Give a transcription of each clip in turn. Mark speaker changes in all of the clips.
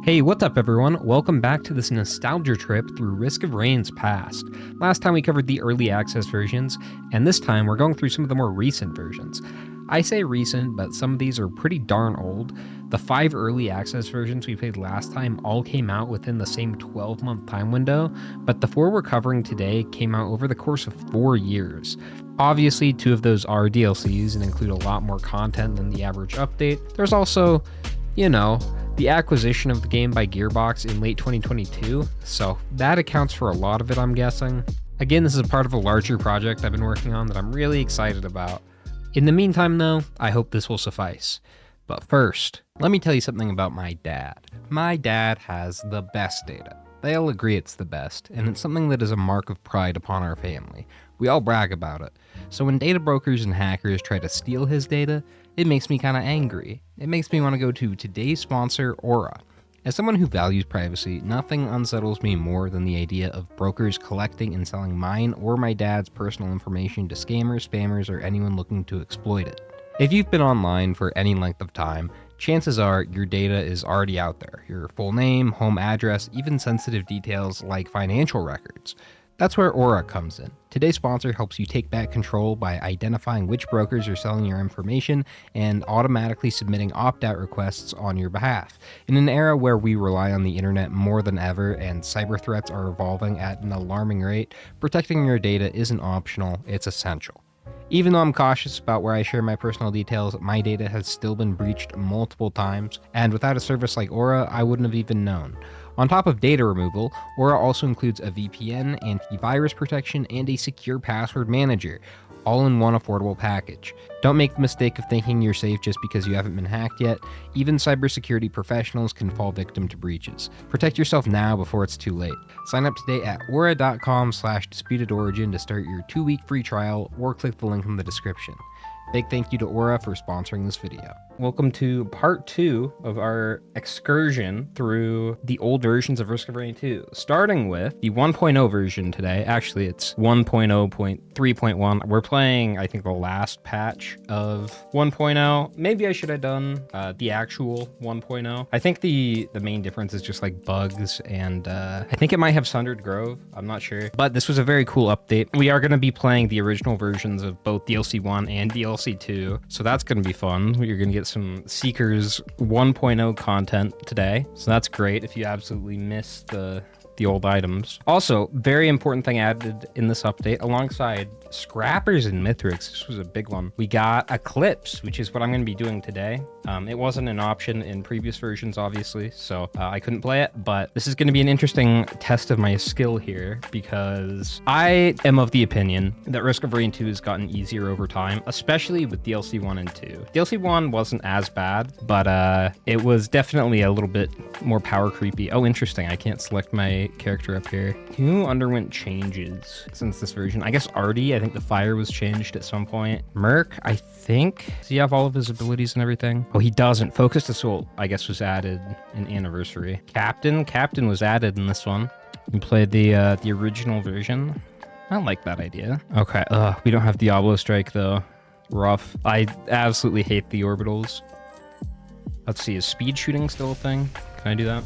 Speaker 1: Hey, what's up everyone? Welcome back to this nostalgia trip through Risk of Rain's past. Last time we covered the early access versions, and this time we're going through some of the more recent versions. I say recent, but some of these are pretty darn old. The 5 early access versions we played last time all came out within the same 12-month time window, but the 4 we're covering today came out over the course of 4 years. Obviously, 2 of those are DLCs and include a lot more content than the average update. There's also, the acquisition of the game by Gearbox in late 2022, so that accounts for a lot of it, I'm guessing. Again, this is a part of a larger project I've been working on that I'm really excited about. In the meantime, though, I hope this will suffice. But first, let me tell you something about my dad. My dad has the best data. They all agree it's the best, and it's something that is a mark of pride upon our family. We all brag about it. So when data brokers and hackers try to steal his data, it makes me kind of angry. It makes me want to go to today's sponsor, Aura. As someone who values privacy, nothing unsettles me more than the idea of brokers collecting and selling mine or my dad's personal information to scammers, spammers, or anyone looking to exploit it. If you've been online for any length of time, chances are your data is already out there. Your full name, home address, even sensitive details like financial records. That's where Aura comes in. Today's sponsor helps you take back control by identifying which brokers are selling your information and automatically submitting opt-out requests on your behalf. In an era where we rely on the internet more than ever and cyber threats are evolving at an alarming rate, protecting your data isn't optional, it's essential. Even though I'm cautious about where I share my personal details, my data has still been breached multiple times, and without a service like Aura, I wouldn't have even known. On top of data removal, Aura also includes a VPN, antivirus protection, and a secure password manager, all in one affordable package. Don't make the mistake of thinking you're safe just because you haven't been hacked yet. Even cybersecurity professionals can fall victim to breaches. Protect yourself now before it's too late. Sign up today at aura.com/disputedorigin to start your 2-week free trial, or click the link in the description. Big thank you to Aura for sponsoring this video. Welcome to part 2 of our excursion through the old versions of Risk of Rain 2, starting with the 1.0 version today. Actually, it's 1.0.3.1. We're playing, I think, the last patch of 1.0. Maybe I should have done the actual 1.0. I think the main difference is just like bugs, and I think it might have Sundered Grove. I'm not sure. But this was a very cool update. We are going to be playing the original versions of both DLC 1 and DLC 2, so that's going to be fun. You're going to get some Seekers 1.0 content today, so that's great if you absolutely missed the old items. Also, very important thing added in this update alongside Scrappers and Mithrix. This was a big one. We got Eclipse, which is what I'm going to be doing today. It wasn't an option in previous versions, obviously, so I couldn't play it, but this is going to be an interesting test of my skill here because I am of the opinion that Risk of Rain 2 has gotten easier over time, especially with DLC 1 and 2. DLC 1 wasn't as bad, but it was definitely a little bit more power creepy. Oh, interesting. I can't select my character up here. Who underwent changes since this version? I guess Artie. I think the fire was changed at some point. Merc, I think. Does he have all of his abilities and everything? Oh, he doesn't. Focused Assault, I guess, was added in Anniversary. Captain was added in this one. You played the original version. I don't like that idea. Okay, we don't have Diablo Strike though. Rough. I absolutely hate the orbitals. Let's see, is speed shooting still a thing? Can I do that?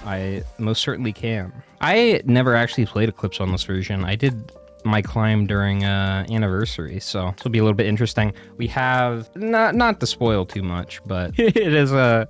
Speaker 1: I most certainly can. I never actually played Eclipse on this version. I did my climb during Anniversary, so this will be a little bit interesting. We have, not to spoil too much, but it is a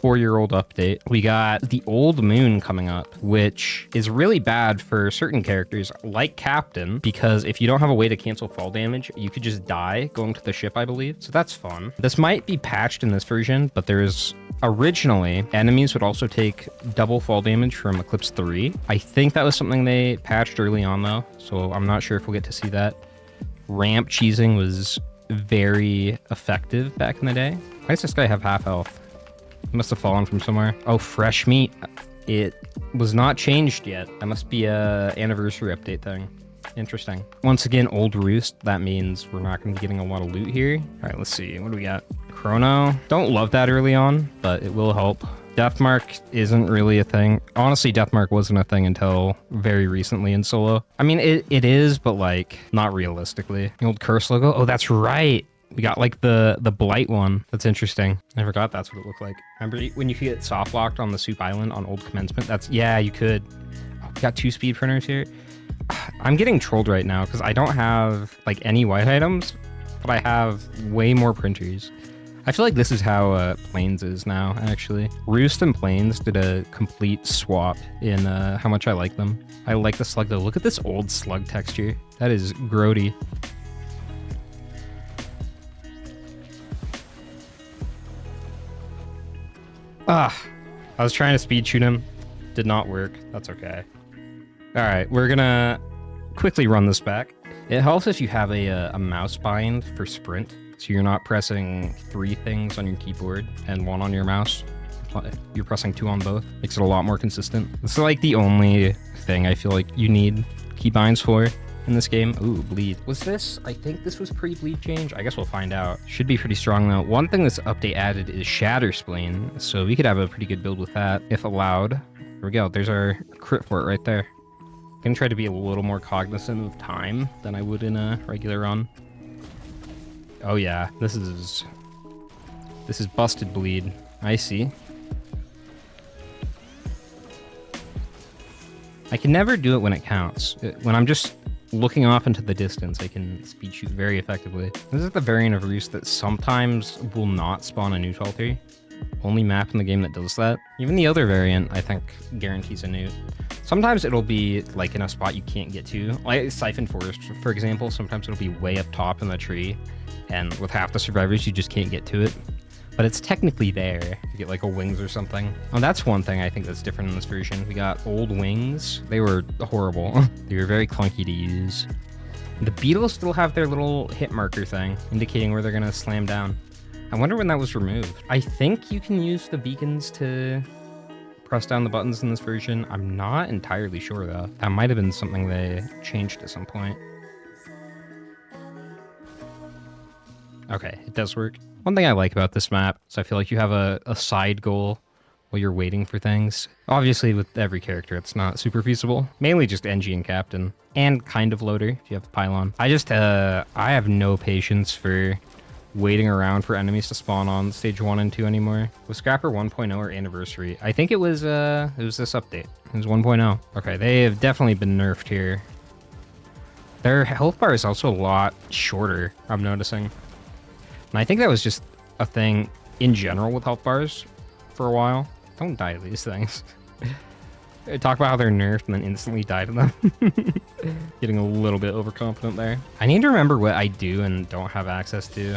Speaker 1: 4-year-old update. We got the Old Moon coming up, which is really bad for certain characters like Captain, because if you don't have a way to cancel fall damage, you could just die going to the ship, I believe. So that's fun. This might be patched in this version, but there's originally enemies would also take double fall damage from Eclipse 3. I think that was something they patched early on though, so I'm not sure if we'll get to see that. Ramp cheesing was very effective back in the day. Why does this guy have half health? He must have fallen from somewhere. Oh, fresh meat. It was not changed yet. That must be a Anniversary update thing. Interesting. Once again, Old Roost. That means we're not going to be getting a lot of loot here. All right, let's see. What do we got? Chrono. Don't love that early on, but it will help. Deathmark isn't really a thing. Honestly, Deathmark wasn't a thing until very recently in solo. I mean, it is, but like not realistically. The old curse logo. Oh, that's right. We got like the blight one. That's interesting. I forgot that's what it looked like. Remember when you could get soft locked on the Soup Island on Old Commencement? That's, yeah, you could. Oh, we got 2 speed printers here. I'm getting trolled right now because I don't have like any white items, but I have way more printers. I feel like this is how Plains is now, actually. Roost and Plains did a complete swap in how much I like them. I like the slug though. Look at this old slug texture. That is grody. Ah, I was trying to speed shoot him. Did not work. That's okay. All right, we're gonna quickly run this back. It helps if you have a mouse bind for sprint, so you're not pressing 3 things on your keyboard and 1 on your mouse. You're pressing 2 on both. Makes it a lot more consistent. This is like the only thing I feel like you need keybinds for in this game. Ooh, bleed. Was this? I think this was pre-bleed change. I guess we'll find out. Should be pretty strong though. One thing this update added is Shatter Spleen, so we could have a pretty good build with that if allowed. Here we go. There's our crit for it right there. I'm gonna try to be a little more cognizant of time than I would in a regular run. Oh yeah, this is busted bleed. I see. I can never do it when it counts. When I'm just looking off into the distance, I can speed shoot very effectively. This is the variant of Roost that sometimes will not spawn a newt altar. Only map in the game that does that. Even the other variant, I think, guarantees a newt. Sometimes it'll be like in a spot you can't get to. Like Siphon Forest, for example, sometimes it'll be way up top in the tree, and with half the survivors, you just can't get to it. But it's technically there. You get like a wings or something. Oh, that's one thing I think that's different in this version. We got old wings. They were horrible. They were very clunky to use. The beetles still have their little hit marker thing, indicating where they're gonna slam down. I wonder when that was removed. I think you can use the beacons to press down the buttons in this version. I'm not entirely sure though. That might have been something they changed at some point. Okay, it does work. One thing I like about this map is I feel like you have a side goal while you're waiting for things. Obviously, with every character, it's not super feasible. Mainly just NG and Captain, and kind of Loader, if you have the Pylon. I have no patience for waiting around for enemies to spawn on stage 1 and 2 anymore. Was Scrapper 1.0 or Anniversary? I think it was this update. It was 1.0. Okay, they have definitely been nerfed here. Their health bar is also a lot shorter, I'm noticing. And I think that was just a thing in general with health bars for a while. Don't die to these things. Talk about how they're nerfed and then instantly die to them. Getting a little bit overconfident there. I need to remember what I do and don't have access to.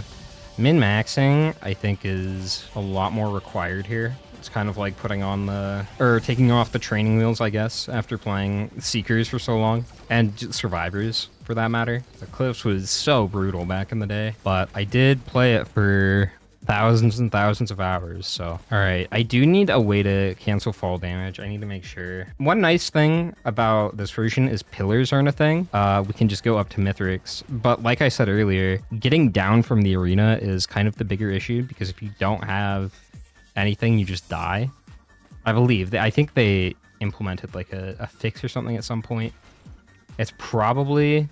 Speaker 1: Min-maxing, I think, is a lot more required here. It's kind of like putting on taking off the training wheels, I guess, after playing Seekers for so long. And Survivors, for that matter. Eclipse was so brutal back in the day, but I did play it for thousands and thousands of hours, so. All right, I do need a way to cancel fall damage. I need to make sure. One nice thing about this version is pillars aren't a thing. We can just go up to Mithrix, but like I said earlier, getting down from the arena is kind of the bigger issue, because if you don't have anything, you just die. I think they implemented like a fix or something at some point. It's probably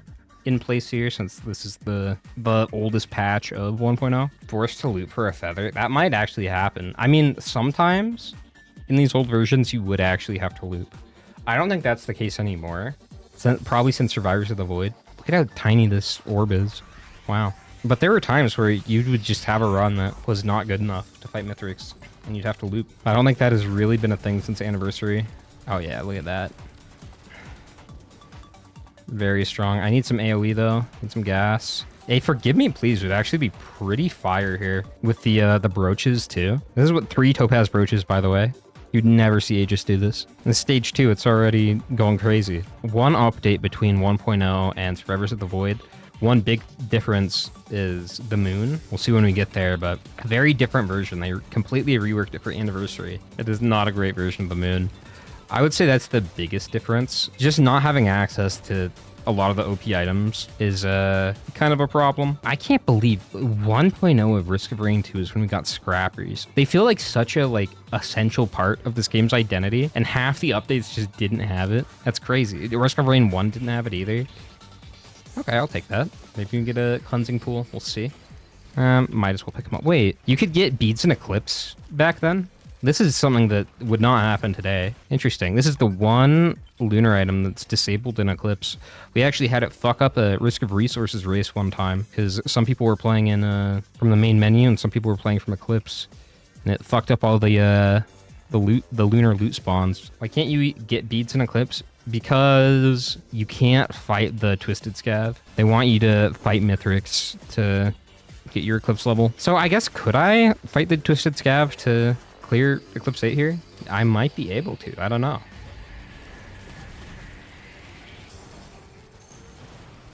Speaker 1: in place here since this is the oldest patch of 1.0. Forced to loot for a feather. That might actually happen. I mean, sometimes in these old versions, you would actually have to loop. I don't think that's the case anymore. Probably since Survivors of the Void. Look at how tiny this orb is. Wow. But there were times where you would just have a run that was not good enough to fight Mithrix, and you'd have to loop. I don't think that has really been a thing since Anniversary. Oh yeah, look at that. Very strong. I need some AoE though. Need some gas. A Forgive Me Please would actually be pretty fire here with the brooches too. This is what 3 topaz brooches, by the way. You'd never see Aegis do this. In stage 2, it's already going crazy. One update between 1.0 and Survivors of the Void. One big difference is the moon. We'll see when we get there, but a very different version. They completely reworked it for Anniversary. It is not a great version of the moon. I would say that's the biggest difference. Just not having access to a lot of the OP items is kind of a problem. I can't believe 1.0 of Risk of Rain 2 is when we got scrappers. They feel like such a essential part of this game's identity, and half the updates just didn't have it. That's crazy. Risk of Rain 1 didn't have it either. Okay, I'll take that. Maybe we can get a cleansing pool. We'll see. Might as well pick them up. Wait, you could get beads in Eclipse back then? This is something that would not happen today. Interesting. This is the one lunar item that's disabled in Eclipse. We actually had it fuck up a Risk of Resources race one time because some people were playing in from the main menu and some people were playing from Eclipse, and it fucked up all the lunar loot spawns. Why can't you get beads in Eclipse? Because you can't fight the Twisted Scav. They want you to fight Mithrix to get your Eclipse level. So I guess could I fight the Twisted Scav to clear Eclipse 8 here? I might be able to. I don't know.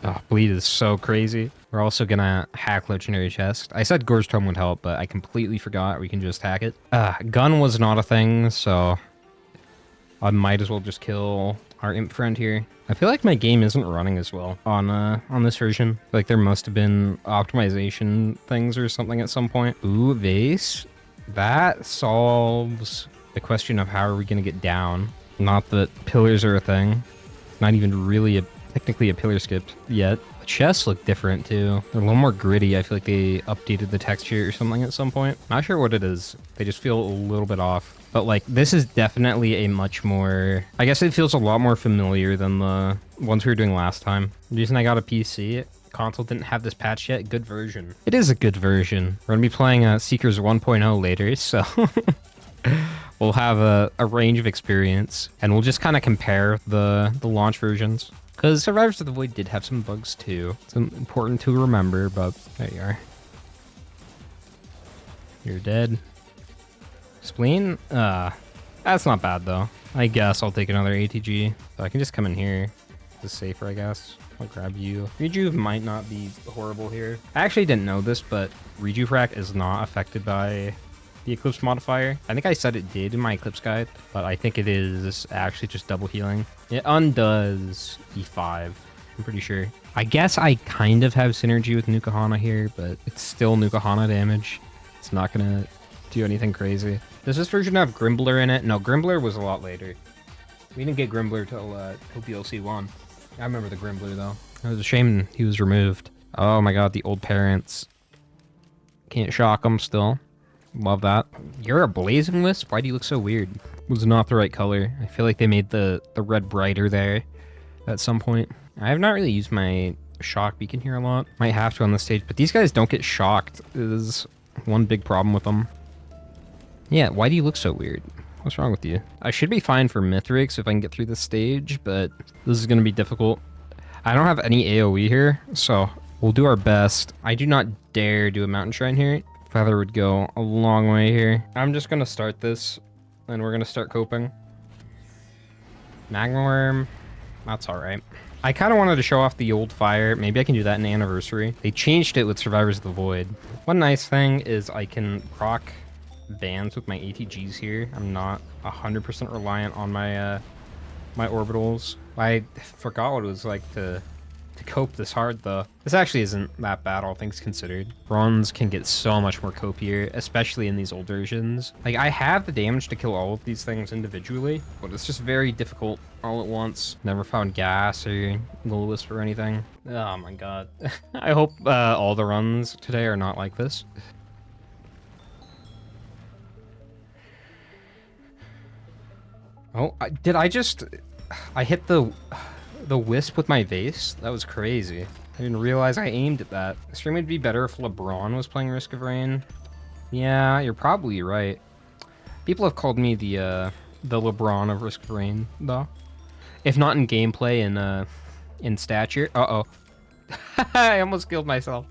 Speaker 1: Oh, bleed is so crazy. We're also gonna hack Legendary Chest. I said Gorge Tome would help, but I completely forgot we can just hack it. Gun was not a thing, so I might as well just kill our imp friend here. I feel like my game isn't running as well on this version. Like there must have been optimization things or something at some point. Ooh, vase. That solves the question of how are we going to get down. Not that pillars are a thing. Not even really technically a pillar skip yet. The chests look different too. They're a little more gritty. I feel like they updated the texture or something at some point. Not sure what it is. They just feel a little bit off. But like this is definitely a much more, I guess it feels a lot more familiar than the ones we were doing last time. The reason I got a PC, console didn't have this patch yet. Good version. It is a good version. We're gonna be playing Seekers 1.0 later, so we'll have a range of experience, and we'll just kind of compare the launch versions. Because Survivors of the Void did have some bugs too. It's important to remember, but there you are. You're dead. Spleen? That's not bad though. I guess I'll take another ATG. So I can just come in here. This is safer, I guess. I'll grab you. Rejuve might not be horrible here. I actually didn't know this, but Rejuve Rack is not affected by the Eclipse modifier. I think I said it did in my Eclipse guide, but I think it is actually just double healing. It undoes E5, I'm pretty sure. I guess I kind of have synergy with Nukahana here, but it's still Nukahana damage. It's not gonna do anything crazy. Does this version have Grimbler in it? No, Grimbler was a lot later. We didn't get Grimbler till DLC 1. I remember the Grimbler though. It was a shame he was removed. Oh my god, the old parents. Can't shock them still. Love that. You're a Blazing Wisp? Why do you look so weird? It was not the right color. I feel like they made the red brighter there at some point. I have not really used my shock beacon here a lot. Might have to on this stage, but these guys don't get shocked. Is one big problem with them. Yeah, why do you look so weird? What's wrong with you? I should be fine for Mithrix if I can get through this stage, but this is going to be difficult. I don't have any AoE here, so we'll do our best. I do not dare do a mountain shrine here. Feather would go a long way here. I'm just going to start this, and we're going to start coping. Magma Worm, that's all right. I kind of wanted to show off the old fire. Maybe I can do that in Anniversary. They changed it with Survivors of the Void. One nice thing is I can proc bands with my ATGs here. I'm not 100% reliant on my my orbitals. I forgot what it was like to cope this hard though. This actually isn't that bad, all things considered. Bronze can get so much more copier, especially in these old versions. Like I have the damage to kill all of these things individually, but it's just very difficult all at once. Never found gas or Will Wisp or anything. Oh my god. I hope all the runs today are not like this. Oh, I hit the wisp with my vase? That was crazy. I didn't realize I aimed at that. The stream would be better if LeBron was playing Risk of Rain. Yeah, you're probably right. People have called me the LeBron of Risk of Rain, though. If not in gameplay, in stature. Uh-oh. I almost killed myself.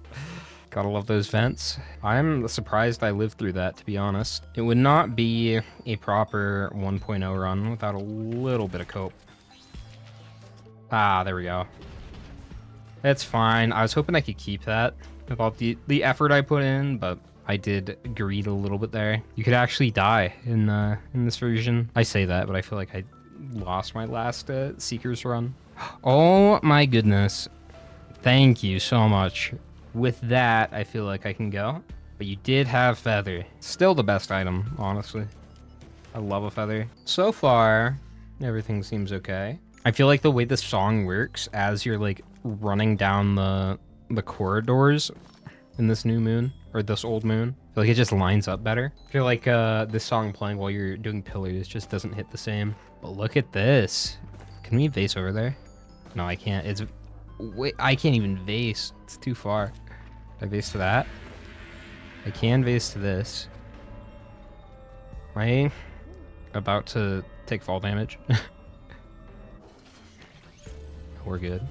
Speaker 1: Gotta love those vents. I'm surprised I lived through that, to be honest. It would not be a proper 1.0 run without a little bit of cope. Ah, there we go. It's fine. I was hoping I could keep that without the effort I put in, but I did greed a little bit there. You could actually die in this version. I say that, but I feel like I lost my last Seekers run. Oh my goodness. Thank you so much. With that, I feel like I can go. But you did have Feather. Still the best item, honestly. I love a Feather. So far, everything seems okay. I feel like the way the song works as you're like running down the corridors in this new moon, or this old moon. I feel like it just lines up better. I feel like this song playing while you're doing pillars just doesn't hit the same. But look at this. Can we vase over there? No, I can't. It's wait, I can't even vase. It's too far. Can I vase to that? I can vase to this. Am I about to take fall damage? We're good.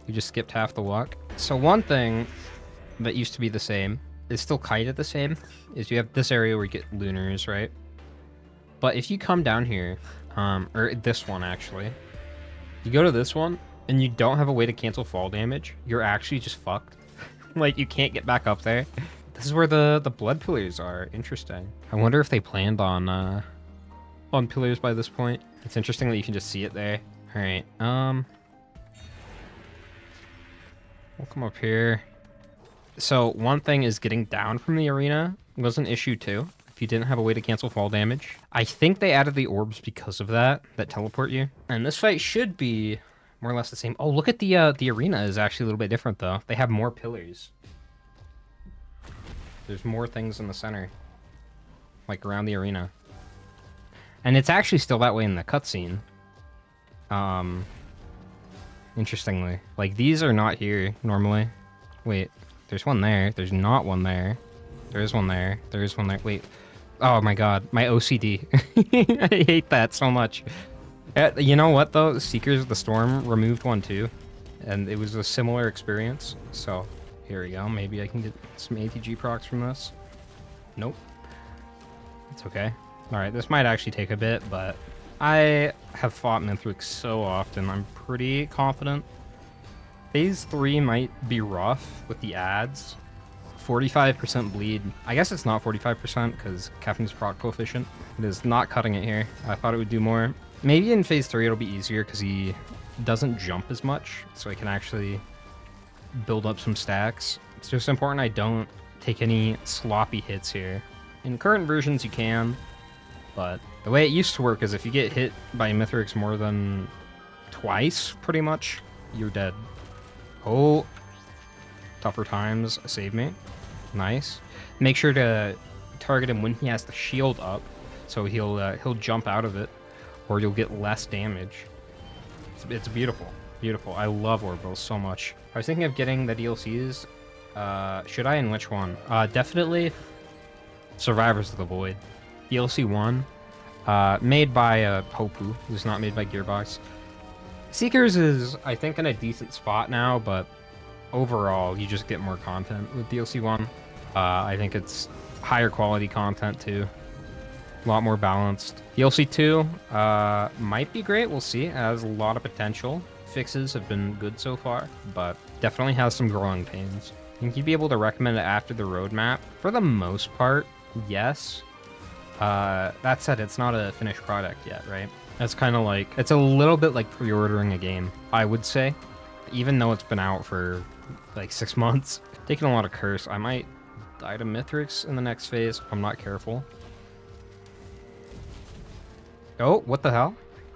Speaker 1: We just skipped half the walk. So one thing that used to be the same is still kind of the same is you have this area where you get lunars, right? But if you come down here, or this one actually, you go to this one and you don't have a way to cancel fall damage, you're actually just fucked. Like, you can't get back up there. This is where the blood pillars are. Interesting. I wonder if they planned on pillars by this point. It's interesting that you can just see it there. All right. We'll come up here. So one thing is getting down from the arena was an issue too. If you didn't have a way to cancel fall damage. I think they added the orbs because of that teleport you. And this fight should be more or less the same. Oh, look at the arena is actually a little bit different though. They have more pillars. There's more things in the center, like around the arena. And it's actually still that way in the cutscene. Interestingly, like these are not here normally. Wait, there's one there. There's not one there. There is one there. There is one there. Wait. Oh my god, my OCD. I hate that so much. You know what though? Seekers of the Storm removed one too, and it was a similar experience. So here we go. Maybe I can get some ATG procs from this. Nope. It's okay. All right, this might actually take a bit, but I have fought Mithrix so often, I'm pretty confident. Phase 3 might be rough with the ads. 45% bleed. I guess it's not 45% because Caffeine's proc coefficient. It is not cutting it here. I thought it would do more. Maybe in Phase 3 it'll be easier because he doesn't jump as much, so I can actually build up some stacks. It's just important I don't take any sloppy hits here. In current versions you can, but the way it used to work is if you get hit by Mithrix more than twice, pretty much, you're dead. Oh, tougher times, save me. Nice. Make sure to target him when he has the shield up, so he'll jump out of it, or you'll get less damage. It's beautiful, beautiful. I love Orbals so much. I was thinking of getting the DLCs. Should I, and which one? Definitely Survivors of the Void. DLC 1, made by Hopu, who's not made by Gearbox. Seekers is, I think, in a decent spot now, but overall, you just get more content with DLC 1. I think it's higher quality content, too. A lot more balanced. DLC 2 might be great, we'll see. It has a lot of potential. Fixes have been good so far, but definitely has some growing pains. I think you'd be able to recommend it after the roadmap. For the most part, yes. That said, it's not a finished product yet, right? That's kind of like, it's a little bit like pre-ordering a game, I would say. Even though it's been out for like 6 months. Taking a lot of curse. I might die to Mithrix in the next phase if I'm not careful. Oh, what the hell?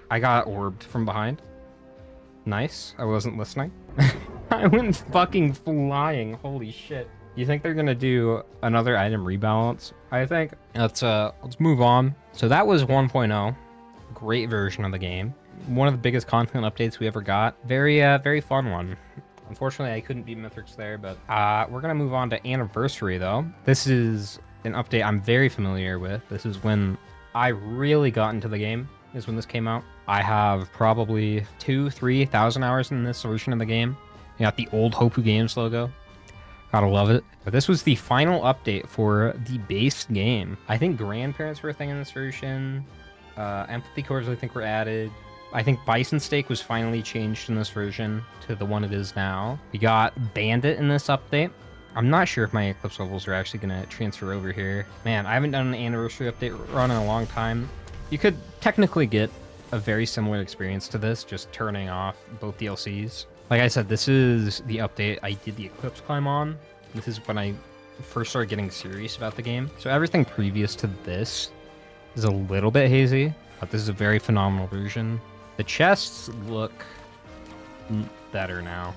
Speaker 1: I got orbed from behind. Nice. I wasn't listening. I went fucking flying. Holy shit. You think they're gonna do another item rebalance? I think. Let's move on. So that was 1.0. Great version of the game. One of the biggest content updates we ever got. Very fun one. Unfortunately, I couldn't beat Mithrix there, but we're gonna move on to Anniversary though. This is an update I'm very familiar with. This is when I really got into the game, is when this came out. I have probably 2,000-3,000 hours in this version of the game. You got the old Hopu Games logo. Gotta love it. But this was the final update for the base game. I think grandparents were a thing in this version. Empathy cores, I think, were added. I think Bison Steak was finally changed in this version to the one it is now. We got Bandit in this update. I'm not sure if my Eclipse levels are actually going to transfer over here. Man, I haven't done an Anniversary update run in a long time. You could technically get a very similar experience to this, just turning off both DLCs. Like I said, this is the update I did the Eclipse climb on. This is when I first started getting serious about the game. So everything previous to this is a little bit hazy, but this is a very phenomenal version. The chests look better now.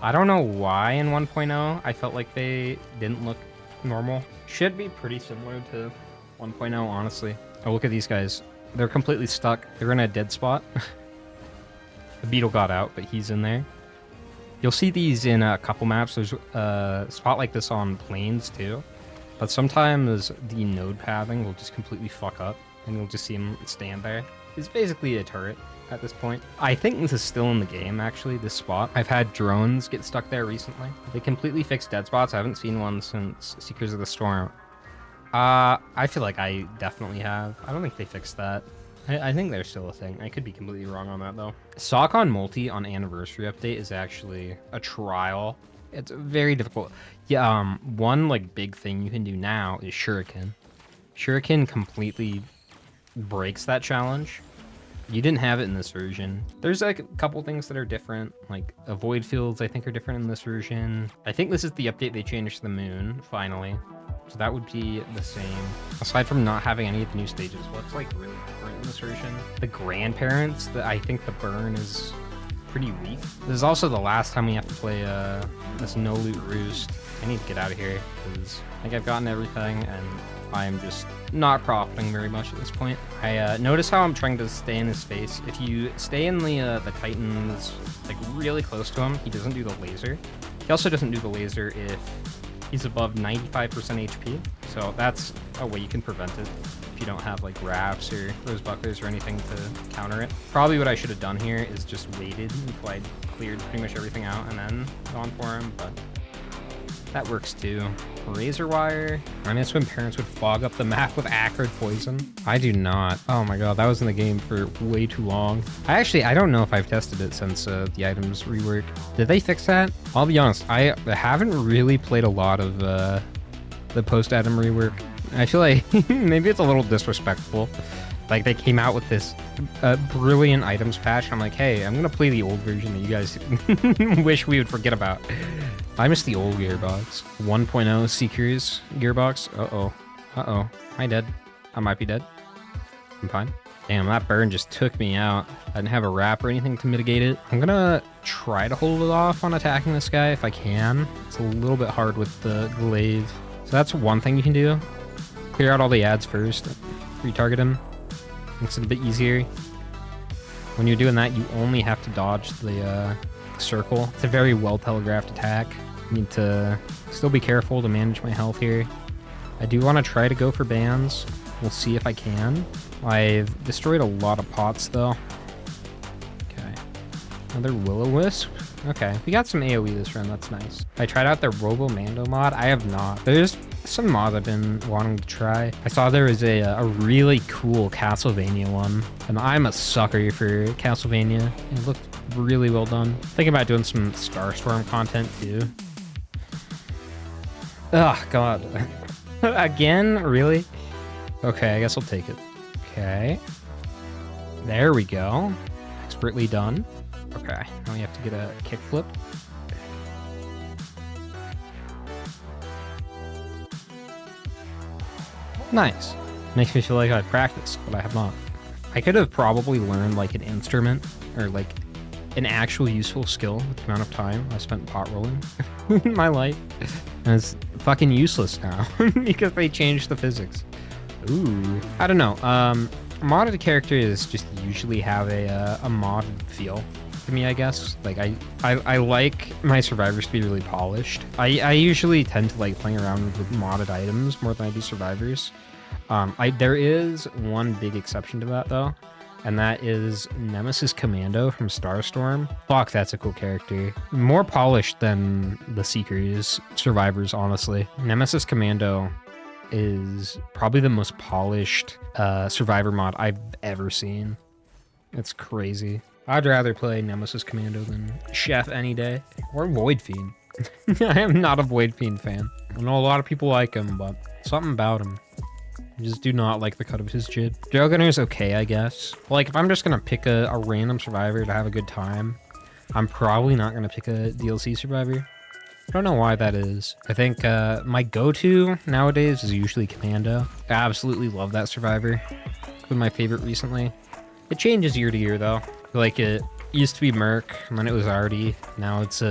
Speaker 1: I don't know why in 1.0 I felt like they didn't look normal. Should be pretty similar to 1.0, honestly. Oh, look at these guys. They're completely stuck. They're in a dead spot. The beetle got out, but he's in there. You'll see these in a couple maps. There's a spot like this on planes too. But sometimes the node pathing will just completely fuck up, and you'll just see him stand there. It's basically a turret at this point. I think this is still in the game, actually, this spot. I've had drones get stuck there recently. They completely fixed dead spots. I haven't seen one since Seekers of the Storm. I feel like I definitely have. I don't think they fixed that. I think they're still a thing. I could be completely wrong on that, though. Sock-on multi on Anniversary Update is actually a trial. It's very difficult. Yeah, one like big thing you can do now is Shuriken. Shuriken completely breaks that challenge. You didn't have it in this version. There's like a couple things that are different, like avoid fields I think are different in this version. I think this is the update they changed the moon, finally. So that would be the same. Aside from not having any of the new stages, what's like really different in this version? The grandparents, I think the burn is pretty weak. This is also the last time we have to play this no loot roost. I need to get out of here because I think I've gotten everything and I'm just not profiting very much at this point. I notice how I'm trying to stay in his face. If you stay in the Titans like really close to him, he doesn't do the laser. He also doesn't do the laser if he's above 95% HP. So that's a way you can prevent it if you don't have like wraps or rose bucklers or anything to counter it. Probably what I should have done here is just waited until I'd cleared pretty much everything out and then gone for him, but that works too. Razor wire. I miss when parents would fog up the map with acrid poison. I do not. Oh my god, that was in the game for way too long. I don't know if I've tested it since the items rework. Did they fix that? I'll be honest, I haven't really played a lot of the post-item rework. I feel like maybe it's a little disrespectful. Like they came out with this brilliant items patch. I'm like, hey, I'm gonna play the old version that you guys wish we would forget about. I miss the old gearbox. 1.0 Seekers gearbox. Uh-oh. Uh-oh. Am I dead? I might be dead. I'm fine. Damn, that burn just took me out. I didn't have a wrap or anything to mitigate it. I'm gonna try to hold it off on attacking this guy if I can. It's a little bit hard with the glaive. So that's one thing you can do. Clear out all the ads first. Retarget him. Makes it a bit easier. When you're doing that, you only have to dodge the circle. It's a very well telegraphed attack. I need to still be careful to manage my health here. I do want to try to go for bans. We'll see if I can. I've destroyed a lot of pots though. Okay. Another Will-O-Wisp. Okay, we got some AoE this round. That's nice. I tried out the Robo-Mando mod. I have not. There's some mods I've been wanting to try. I saw there was a really cool Castlevania one, and I'm a sucker for Castlevania. It looked really well done. Thinking about doing some Starstorm content too. Oh god. Again? Really? Okay, I guess I'll take it. Okay. There we go. Expertly done. Okay, now we have to get a kickflip. Nice. Makes me feel like I've practiced, but I have not. I could have probably learned like an instrument or like an actual useful skill with the amount of time I spent pot rolling in my life. And it's fucking useless now because they changed the physics. Ooh. I don't know. Modded characters just usually have a modded feel to me, I guess. Like I like my survivors to be really polished. I usually tend to like playing around with modded items more than I do survivors. There is one big exception to that though, and that is Nemesis Commando from Starstorm. Fuck, that's a cool character. More polished than the Seekers survivors, honestly. Nemesis Commando is probably the most polished survivor mod I've ever seen. It's crazy. I'd rather play Nemesis Commando than Chef any day. Or Void Fiend. I am not a Void Fiend fan. I know a lot of people like him, but something about him. I just do not like the cut of his jib. Drillgunner's okay, I guess. Like, if I'm just gonna pick a random survivor to have a good time, I'm probably not gonna pick a DLC survivor. I don't know why that is. I think my go-to nowadays is usually Commando. I absolutely love that survivor. It's been my favorite recently. It changes year to year, though. Like, it used to be Merc, and then it was Artie. Now it's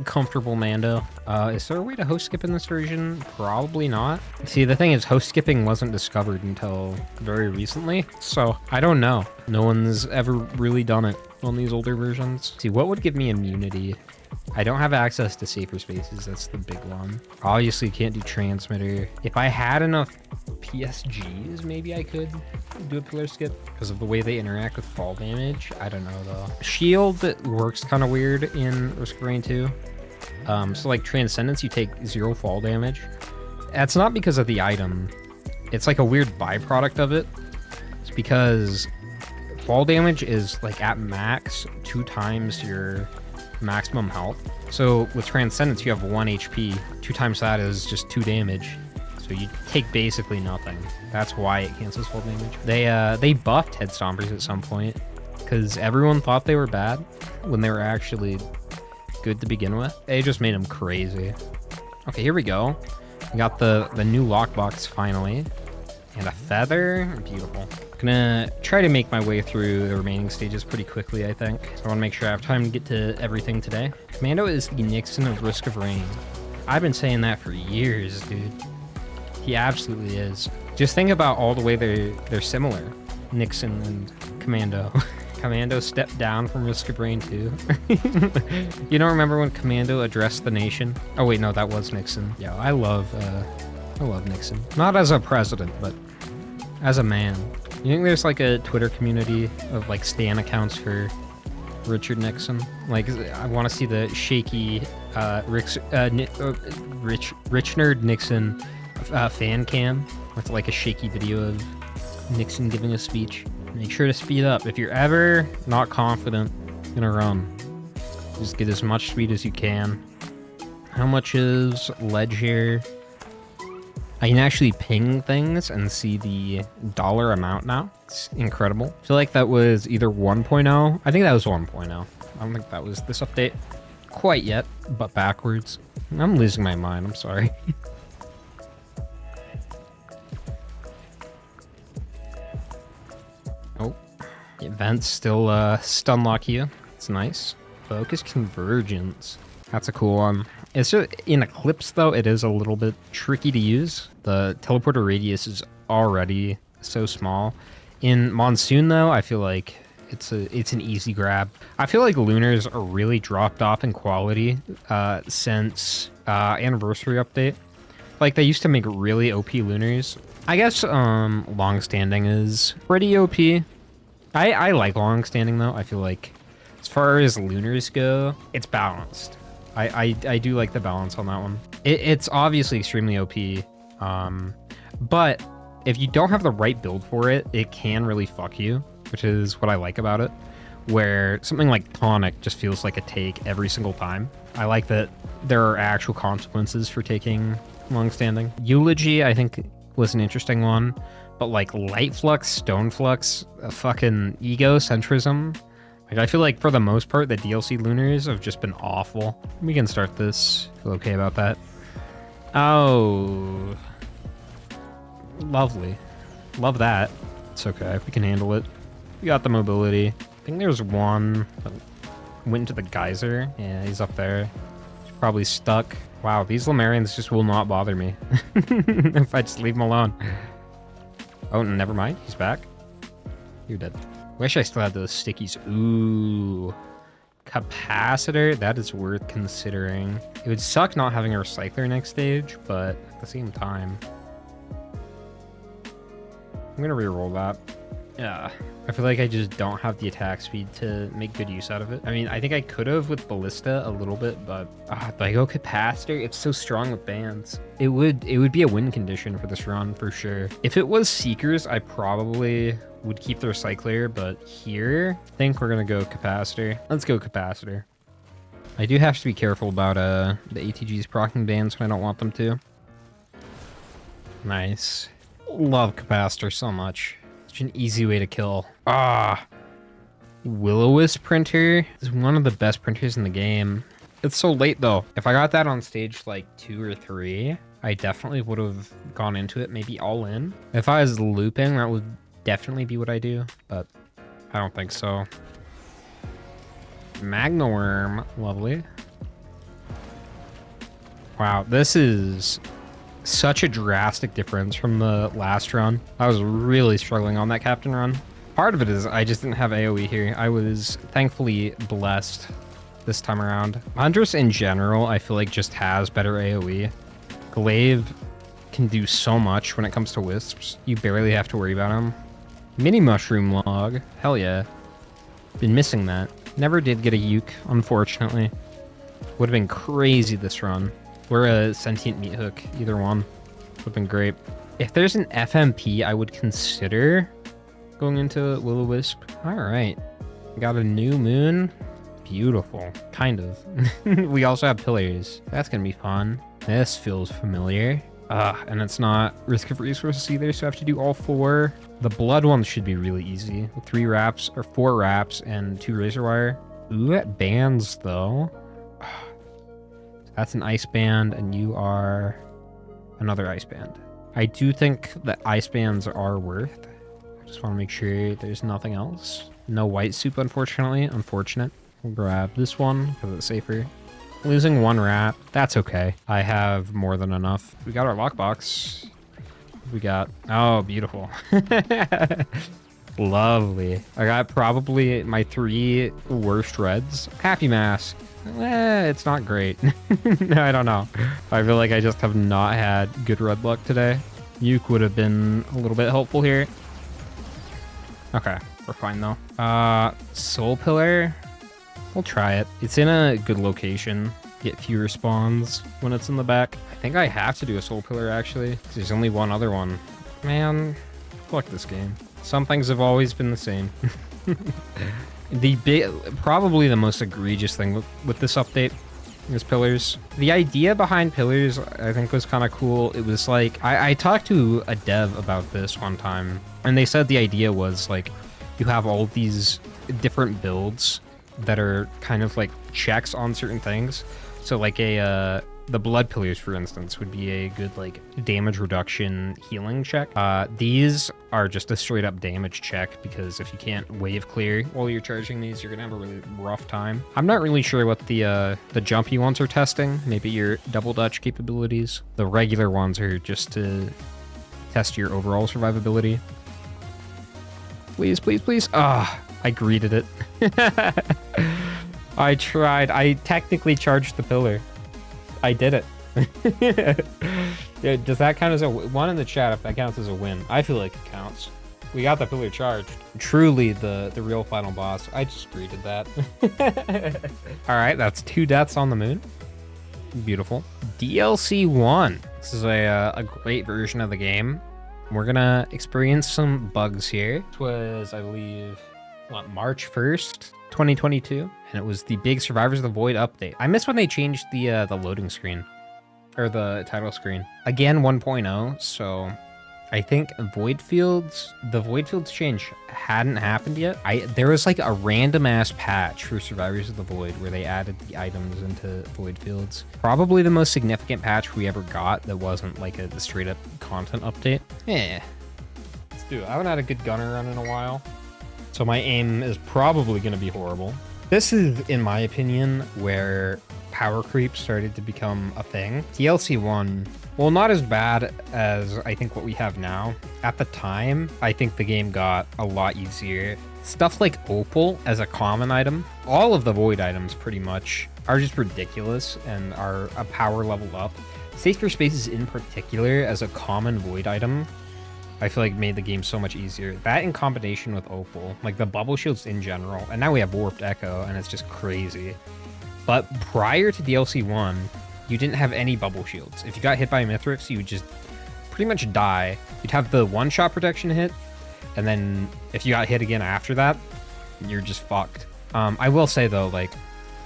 Speaker 1: comfortable Mando. Is there a way to host skip in this version? Probably not. See, the thing is, host skipping wasn't discovered until very recently, so I don't know. No one's ever really done it on these older versions. See, what would give me immunity? I don't have access to safer spaces. That's the big one. Obviously, can't do transmitter. If I had enough PSGs, maybe I could do a pillar skip because of the way they interact with fall damage. I don't know though. Shield works kind of weird in Risk of Rain 2. So like Transcendence, you take 0 fall damage. That's not because of the item. It's like a weird byproduct of it. It's because fall damage is like at max 2 times your maximum health. So with Transcendence, you have 1 HP. 2 times that is just 2 damage. So you take basically nothing. That's why it cancels fall damage. They buffed Head Stompers at some point because everyone thought they were bad when they were actually good to begin with. They just made them crazy. Okay, here we go. We got the new lockbox finally. And a feather. Beautiful. Gonna try to make my way through the remaining stages pretty quickly, I think. So I want to make sure I have time to get to everything today. Commando is the Nixon of Risk of Rain. I've been saying that for years, dude. He absolutely is. Just think about all the way they're similar. Nixon and Commando. Commando stepped down from Risk of Rain 2. You don't remember when Commando addressed the nation? Oh wait, no, that was Nixon. Yeah, I love Nixon. Not as a president, but as a man. You think there's like a Twitter community of like stan accounts for Richard Nixon? Like, I want to see the shaky Richard Nixon fan cam with like a shaky video of Nixon giving a speech. Make sure to speed up. If you're ever not confident in a run, just get as much speed as you can. How much is ledge here? I can actually ping things and see the dollar amount now. It's incredible. I feel like that was either 1.0. I think that was 1.0. I don't think that was this update quite yet, but backwards. I'm losing my mind. I'm sorry. Oh, events still stun lock you. It's nice. Focus convergence. That's a cool one. It's just, in Eclipse though, it is a little bit tricky to use. The teleporter radius is already so small. In Monsoon though, I feel like it's an easy grab. I feel like Lunars are really dropped off in quality since Anniversary Update. Like, they used to make really OP Lunars. I guess Longstanding is pretty OP. I like Longstanding though. I feel like as far as Lunars go, it's balanced. I do like the balance on that one. It's obviously extremely OP, but if you don't have the right build for it, it can really fuck you, which is what I like about it, where something like Tonic just feels like a take every single time. I like that there are actual consequences for taking Longstanding. Eulogy, I think, was an interesting one, but like Light Flux, Stone Flux, fucking Egocentrism, like, I feel like for the most part, the DLC Lunars have just been awful. We can start this. Feel okay about that. Oh. Lovely. Love that. It's okay. We can handle it. We got the mobility. I think there's one that went into the geyser. Yeah, he's up there. He's probably stuck. Wow, these Lemurians just will not bother me if I just leave him alone. Oh, never mind. He's back. You're dead. Wish I still had those stickies. Ooh. Capacitor. That is worth considering. It would suck not having a recycler next stage, but at the same time, I'm gonna reroll that. Yeah. I feel like I just don't have the attack speed to make good use out of it. I mean, I think I could have with Ballista a little bit, but I go Capacitor. It's so strong with bands. It would be a win condition for this run for sure. If it was Seekers, I probably would keep the Recycler, but here, I think we're gonna go Capacitor. Let's go Capacitor. I do have to be careful about the ATGs proccing bands when I don't want them to. Nice. Love Capacitor so much. Such an easy way to kill. Will-O-Wisp printer is one of the best printers in the game. It's so late though. If I got that on stage like 2 or 3, I definitely would have gone into it, maybe all in. If I was looping, that would definitely be what I do, but I don't think so. Magnaworm, lovely. Wow, this is such a drastic difference from the last run. I was really struggling on that captain run. Part of it is I just didn't have AoE here. I was thankfully blessed this time around. Huntress in general, I feel like just has better AoE. Glaive can do so much when it comes to wisps. You barely have to worry about them. Mini mushroom log. Hell yeah. Been missing that. Never did get a uke, unfortunately. Would have been crazy this run. Or a sentient meat hook, either one. Would have been great. If there's an FMP, I would consider going into Will-O-Wisp. All right. Got a new moon. Beautiful. Kind of. We also have pillars. That's going to be fun. This feels familiar. And it's not risk of resources either, so I have to do all 4. The blood ones should be really easy. 3 wraps, or 4 wraps, and 2 razor wire. Ooh, that bands, though. That's an ice band, and you are another ice band. I do think that ice bands are worth. I just want to make sure there's nothing else. No white soup, unfortunately. Unfortunate. We'll grab this one because it's safer. Losing 1 wrap. That's okay. I have more than enough. We got our lockbox. We got... Oh, beautiful. Lovely. I got probably my 3 worst reds. Happy mask. It's not great. I don't know. I feel like I just have not had good red luck today. Uke would have been a little bit helpful here. Okay, we're fine though. Soul Pillar. We'll try it. It's in a good location. Get fewer spawns when it's in the back. I think I have to do a Soul Pillar actually. There's only one other one. Man, fuck this game. Some things have always been the same. Probably the most egregious thing with this update is pillars. The idea behind pillars, I think, was kind of cool. It was like, I talked to a dev about this one time, and they said the idea was like, you have all these different builds that are kind of like checks on certain things. So like the blood pillars, for instance, would be a good like damage reduction healing check. These are just a straight up damage check because if you can't wave clear while you're charging these, you're gonna have a really rough time. I'm not really sure what the jumpy ones are testing. Maybe your double dutch capabilities. The regular ones are just to test your overall survivability. Please, please, please. I greeted it. I tried. I technically charged the pillar. I did it. Yeah, does that count as a one in the chat if that counts as a win? I feel like it counts. We got the pillar charged. Truly the real final boss. I just greeted that. All right, that's 2 deaths on the moon. Beautiful. DLC 1. This is a great version of the game. We're gonna experience some bugs here. This was, I believe, what, March 1st, 2022, and it was the big Survivors of the Void update. I miss when they changed the loading screen, or the title screen. Again, 1.0, so I think the Void Fields change hadn't happened yet. There was like a random ass patch for Survivors of the Void where they added the items into Void Fields. Probably the most significant patch we ever got that wasn't like the straight up content update. Yeah, let's do it. I haven't had a good gunner run in a while, so my aim is probably going to be horrible. This is, in my opinion, where power creep started to become a thing. DLC 1, well, not as bad as I think what we have now. At the time, I think the game got a lot easier. Stuff like Opal as a common item, all of the Void items pretty much, are just ridiculous and are a power level up. Safer Spaces in particular as a common Void item, I feel like made the game so much easier. That in combination with Opal, like the bubble shields in general, and now we have Warped Echo, and it's just crazy. But prior to DLC 1, you didn't have any bubble shields. If you got hit by a Mithrix, you would just pretty much die. You'd have the one-shot protection hit, and then if you got hit again after that, you're just fucked. I will say though, like,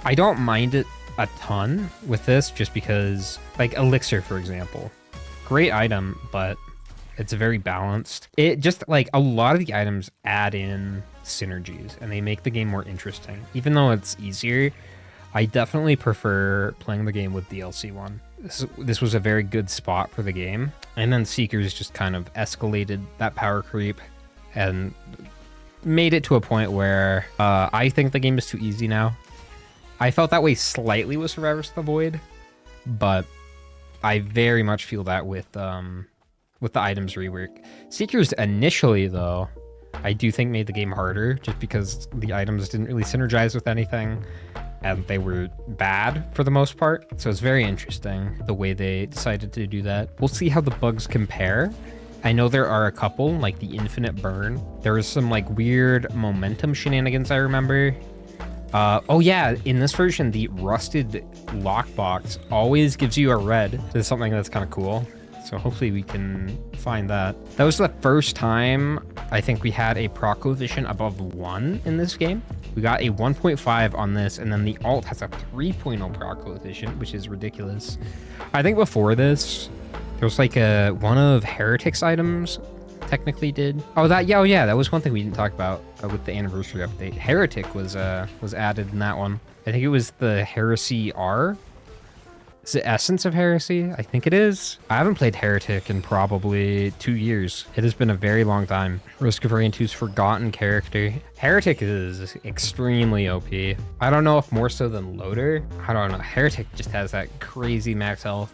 Speaker 1: I don't mind it a ton with this, just because, like, Elixir, for example, great item, but it's very balanced. It just, like, a lot of the items add in synergies, and they make the game more interesting. Even though it's easier, I definitely prefer playing the game with DLC 1. This was a very good spot for the game. And then Seekers just kind of escalated that power creep and made it to a point where I think the game is too easy now. I felt that way slightly with Survivors of the Void, but I very much feel that with the items rework. Seekers initially, though, I do think made the game harder just because the items didn't really synergize with anything and they were bad for the most part. So it's very interesting the way they decided to do that. We'll see how the bugs compare. I know there are a couple, like the infinite burn. There was some like weird momentum shenanigans I remember. Oh yeah, in this version, the rusted lockbox always gives you a red. This is something that's kind of cool. So hopefully we can find that. That was the first time I think we had a proc coefficient above 1 in this game. We got a 1.5 on this, and then the alt has a 3.0 proc coefficient, which is ridiculous. I think before this, there was like one of Heretic's items technically did. Oh, yeah, that was one thing we didn't talk about with the anniversary update. Heretic was added in that one. I think it was the Heresy R. Is it Essence of Heresy? I think it is. I haven't played Heretic in probably 2 years. It has been a very long time. Risk of Rain 2's forgotten character. Heretic is extremely OP. I don't know if more so than Loader. I don't know. Heretic just has that crazy max health.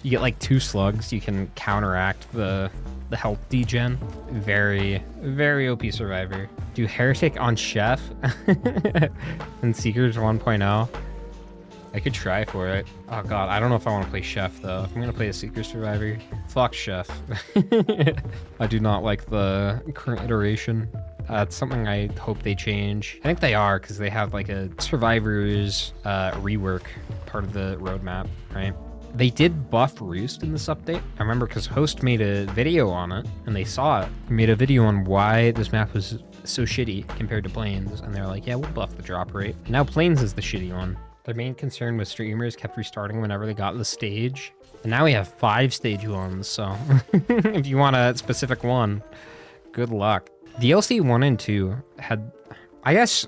Speaker 1: You get like 2 slugs. You can counteract the health degen. Very, very OP survivor. Do Heretic on Chef and Seekers 1.0. I could try for it. Oh god, I don't know if I want to play Chef though. If I'm gonna play a Seeker Survivor, fuck Chef. I do not like the current iteration. It's something I hope they change. I think they are, because they have like a Survivors rework part of the roadmap, right? They did buff Roost in this update. I remember because Host made a video on it, and they saw it. He made a video on why this map was so shitty compared to Plains, and they're like, yeah, we'll buff the drop rate. Now Plains is the shitty one. Their main concern was streamers kept restarting whenever they got to the stage. And now we have 5 stage 1s, so if you want a specific one, good luck. DLC 1 and 2 had, I guess,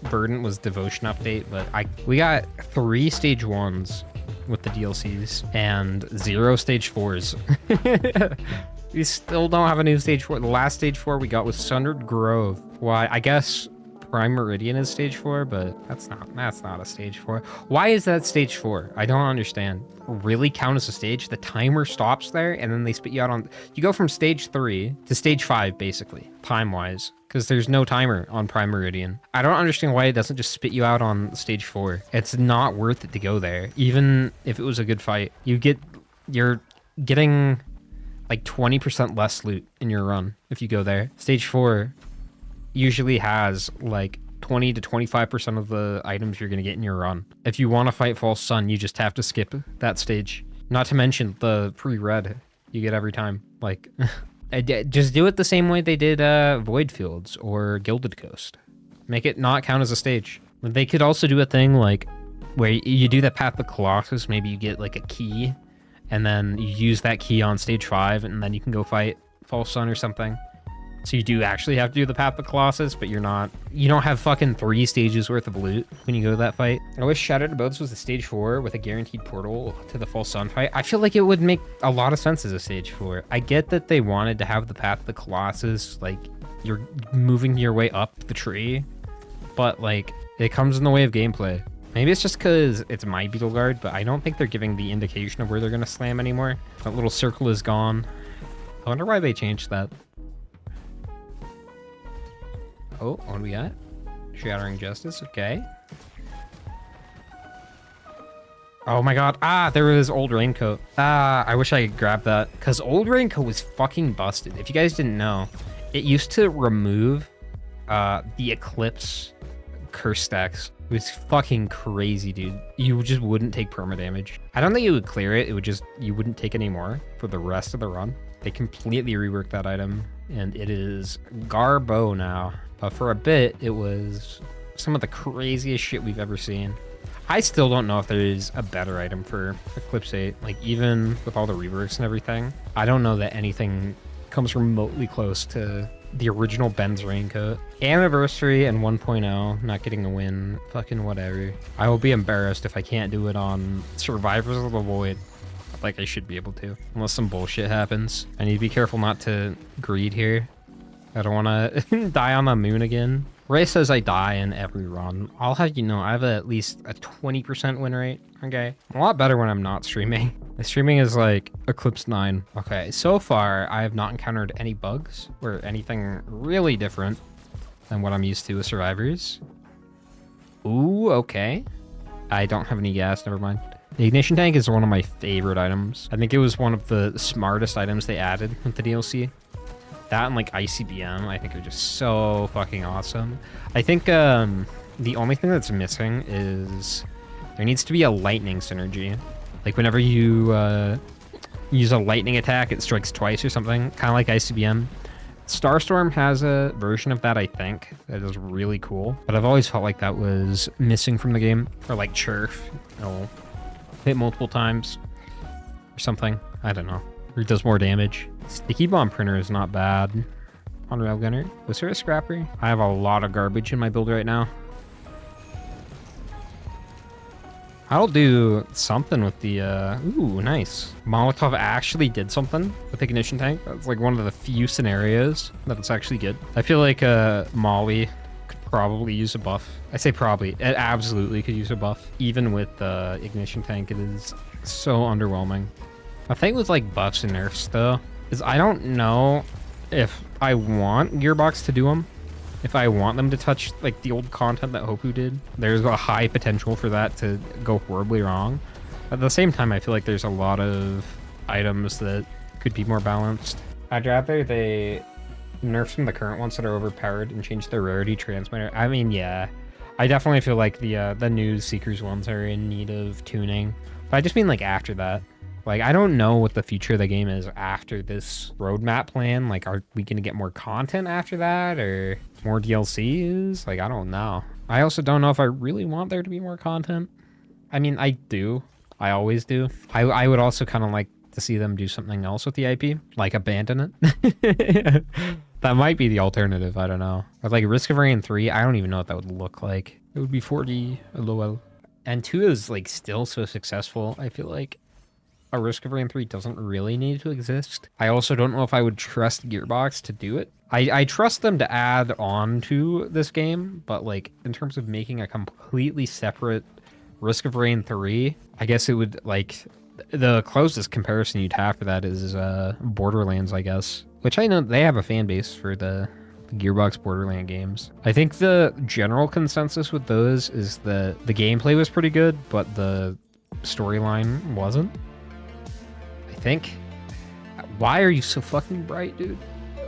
Speaker 1: Verdant was Devotion update, but we got 3 stage 1s with the DLCs and 0 stage 4s. We still don't have a new stage 4. The last stage 4 we got was Sundered Grove. Why? I guess Prime Meridian is stage 4, but that's not a stage 4. Why is that stage 4? I don't understand. Really count as a stage? The timer stops there, and then they spit you out on... You go from stage 3 to stage 5, basically, time-wise, because there's no timer on Prime Meridian. I don't understand why it doesn't just spit you out on stage 4. It's not worth it to go there, even if it was a good fight. You're getting like 20% less loot in your run if you go there. Stage 4 usually has like 20 to 25% of the items you're going to get in your run. If you want to fight False Sun, you just have to skip that stage. Not to mention the pre-red you get every time. Like, just do it the same way they did Void Fields or Gilded Coast. Make it not count as a stage. They could also do a thing like where you do that Path of Colossus, maybe you get like a key, and then you use that key on stage 5, and then you can go fight False Sun or something. So you do actually have to do the Path of Colossus, but you don't have fucking 3 stages worth of loot when you go to that fight. I wish Shattered Abodes was a stage 4 with a guaranteed portal to the False Sun fight. I feel like it would make a lot of sense as a stage 4. I get that they wanted to have the Path of the Colossus, like you're moving your way up the tree, but like it comes in the way of gameplay. Maybe it's just because it's my Beetle Guard, but I don't think they're giving the indication of where they're going to slam anymore. That little circle is gone. I wonder why they changed that. Oh, what do we got? Shattering Justice, okay. Oh my god, there was Old Raincoat. I wish I could grab that, because Old Raincoat was fucking busted. If you guys didn't know, it used to remove the Eclipse curse stacks. It was fucking crazy, dude. You just wouldn't take perma damage. I don't think it would clear it, you wouldn't take any more for the rest of the run. They completely reworked that item, and it is Garbo now. But for a bit, it was some of the craziest shit we've ever seen. I still don't know if there is a better item for Eclipse 8. Like, even with all the reworks and everything, I don't know that anything comes remotely close to the original Ben's Raincoat. Anniversary and 1.0, not getting a win. Fucking whatever. I will be embarrassed if I can't do it on Survivors of the Void. Like I should be able to. Unless some bullshit happens. I need to be careful not to greed here. I don't want to die on the moon again. Ray says I die in every run. I'll have you know, I have at least a 20% win rate, okay? A lot better when I'm not streaming. My streaming is like Eclipse 9. Okay, so far I have not encountered any bugs or anything really different than what I'm used to with survivors. Ooh, okay. I don't have any gas, never mind. The ignition tank is one of my favorite items. I think it was one of the smartest items they added with the DLC. That and like ICBM, I think are just so fucking awesome. I think the only thing that's missing is there needs to be a lightning synergy. Like whenever you use a lightning attack, it strikes twice or something, kind of like ICBM. Starstorm has a version of that, I think, that is really cool. But I've always felt like that was missing from the game. Or like Churf, you know, hit multiple times or something. I don't know. Or it does more damage. Sticky bomb printer is not bad on Railgunner. Was there a scrapper? I have a lot of garbage in my build right now. I'll do something with the, ooh, nice. Molotov actually did something with the ignition tank. That's like one of the few scenarios that it's actually good. I feel like Molly could probably use a buff. I say probably, it absolutely could use a buff. Even with the ignition tank, it is so underwhelming. The thing with like buffs and nerfs though, is I don't know if I want Gearbox to do them. If I want them to touch like the old content that Hopu did, there's a high potential for that to go horribly wrong. At the same time, I feel like there's a lot of items that could be more balanced. I'd rather they nerf some of the current ones that are overpowered and change their rarity transmitter. I mean, yeah, I definitely feel like the new Seekers ones are in need of tuning. But I just mean like after that. Like, I don't know what the future of the game is after this roadmap plan. Like, are we going to get more content after that or more DLCs? Like, I don't know. I also don't know if I really want there to be more content. I mean, I do. I always do. I would also kind of like to see them do something else with the IP, like abandon it. That might be the alternative. I don't know. Or like Risk of Rain 3, I don't even know what that would look like. It would be 4D, lol. And 2 is like still so successful, I feel like. A Risk of Rain 3 doesn't really need to exist. I also don't know if I would trust Gearbox to do it. I trust them to add on to this game, but like in terms of making a completely separate Risk of Rain 3, I guess it would like the closest comparison you'd have for that is Borderlands, I guess. Which I know they have a fan base for the Gearbox Borderland games. I think the general consensus with those is that the gameplay was pretty good, but the storyline wasn't. Think. Why are you so fucking bright, dude?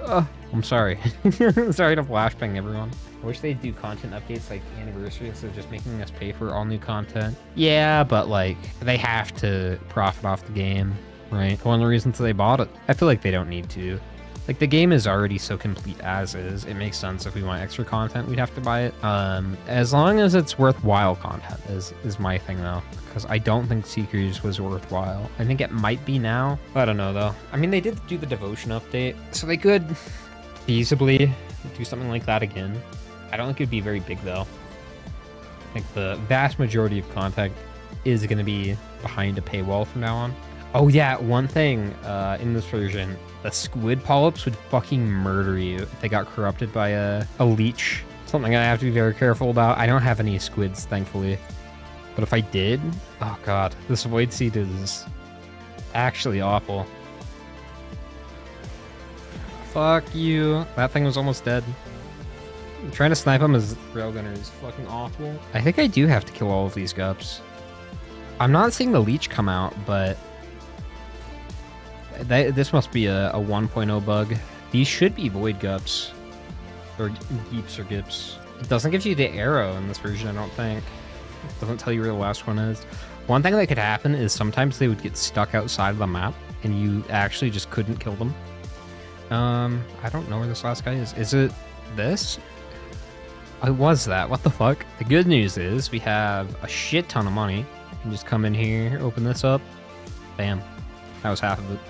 Speaker 1: I'm sorry. Sorry to flashbang everyone. I wish they'd do content updates like anniversary instead of just making us pay for all new content. Yeah, but like they have to profit off the game, right? One of the reasons they bought it. I feel like they don't need to. Like the game is already so complete as is. It makes sense if we want extra content, we'd have to buy it. As long as it's worthwhile content is my thing though. Because I don't think Seekers was worthwhile. I think it might be now. I don't know though. I mean, they did do the Devotion update, so they could feasibly do something like that again. I don't think it'd be very big though. I think the vast majority of content is going to be behind a paywall from now on. Oh yeah, one thing in this version, the squid polyps would fucking murder you if they got corrupted by a leech. Something I have to be very careful about. I don't have any squids, thankfully. But if I did, oh god, this void seed is actually awful. Fuck you. That thing was almost dead. Trying to snipe him as Railgunner is fucking awful. I think I do have to kill all of these gups. I'm not seeing the leech come out, but this must be a 1.0 bug. These should be void gups. Or geeps or gips. It doesn't give you the arrow in this version, I don't think. It doesn't tell you where the last one is. One thing that could happen is sometimes they would get stuck outside of the map and you actually just couldn't kill them. I don't know where this last guy is. Is it this? It was that. What the fuck? The good news is we have a shit ton of money. You can just come in here, open this up. Bam. That was half of it.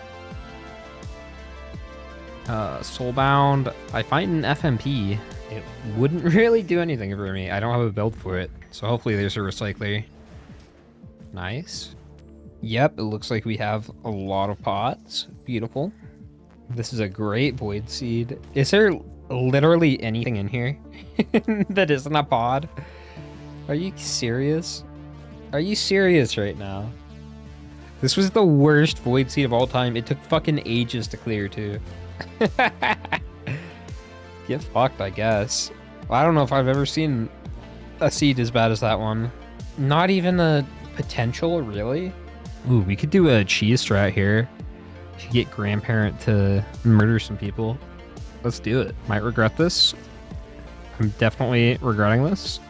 Speaker 1: Soulbound. I find an FMP. It wouldn't really do anything for me. I don't have a build for it. So hopefully there's a recycler. Nice. Yep, it looks like we have a lot of pots. Beautiful. This is a great void seed. Is there literally anything in here that isn't a pod? Are you serious? Are you serious right now? This was the worst void seed of all time. It took fucking ages to clear, too. Get fucked, I guess. I don't know if I've ever seen a seed as bad as that one. Not even a potential, really? Ooh, we could do a cheese strat here. Should get grandparent to murder some people. Let's do it. Might regret this. I'm definitely regretting this.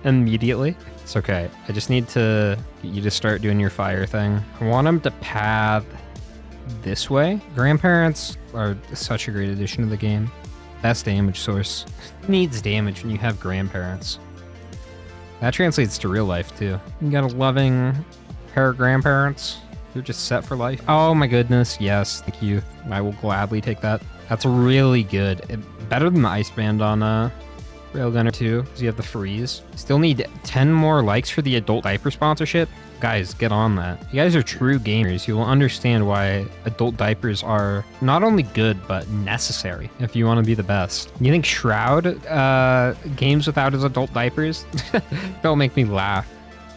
Speaker 1: Immediately. It's okay. I just need to get you to start doing your fire thing. I want him to path this way. Grandparents are such a great addition to the game. Best damage source. Needs damage when you have grandparents. That translates to real life too. You got a loving pair of grandparents. You're just set for life. Oh my goodness. Yes, thank you. I will gladly take that. That's really good. Better than the ice band on Railgunner 2, because you have the freeze. Still need 10 more likes for the adult diaper sponsorship. Guys, get on that. You guys are true gamers. You will understand why adult diapers are not only good, but necessary if you want to be the best. You think Shroud games without his adult diapers? Don't make me laugh.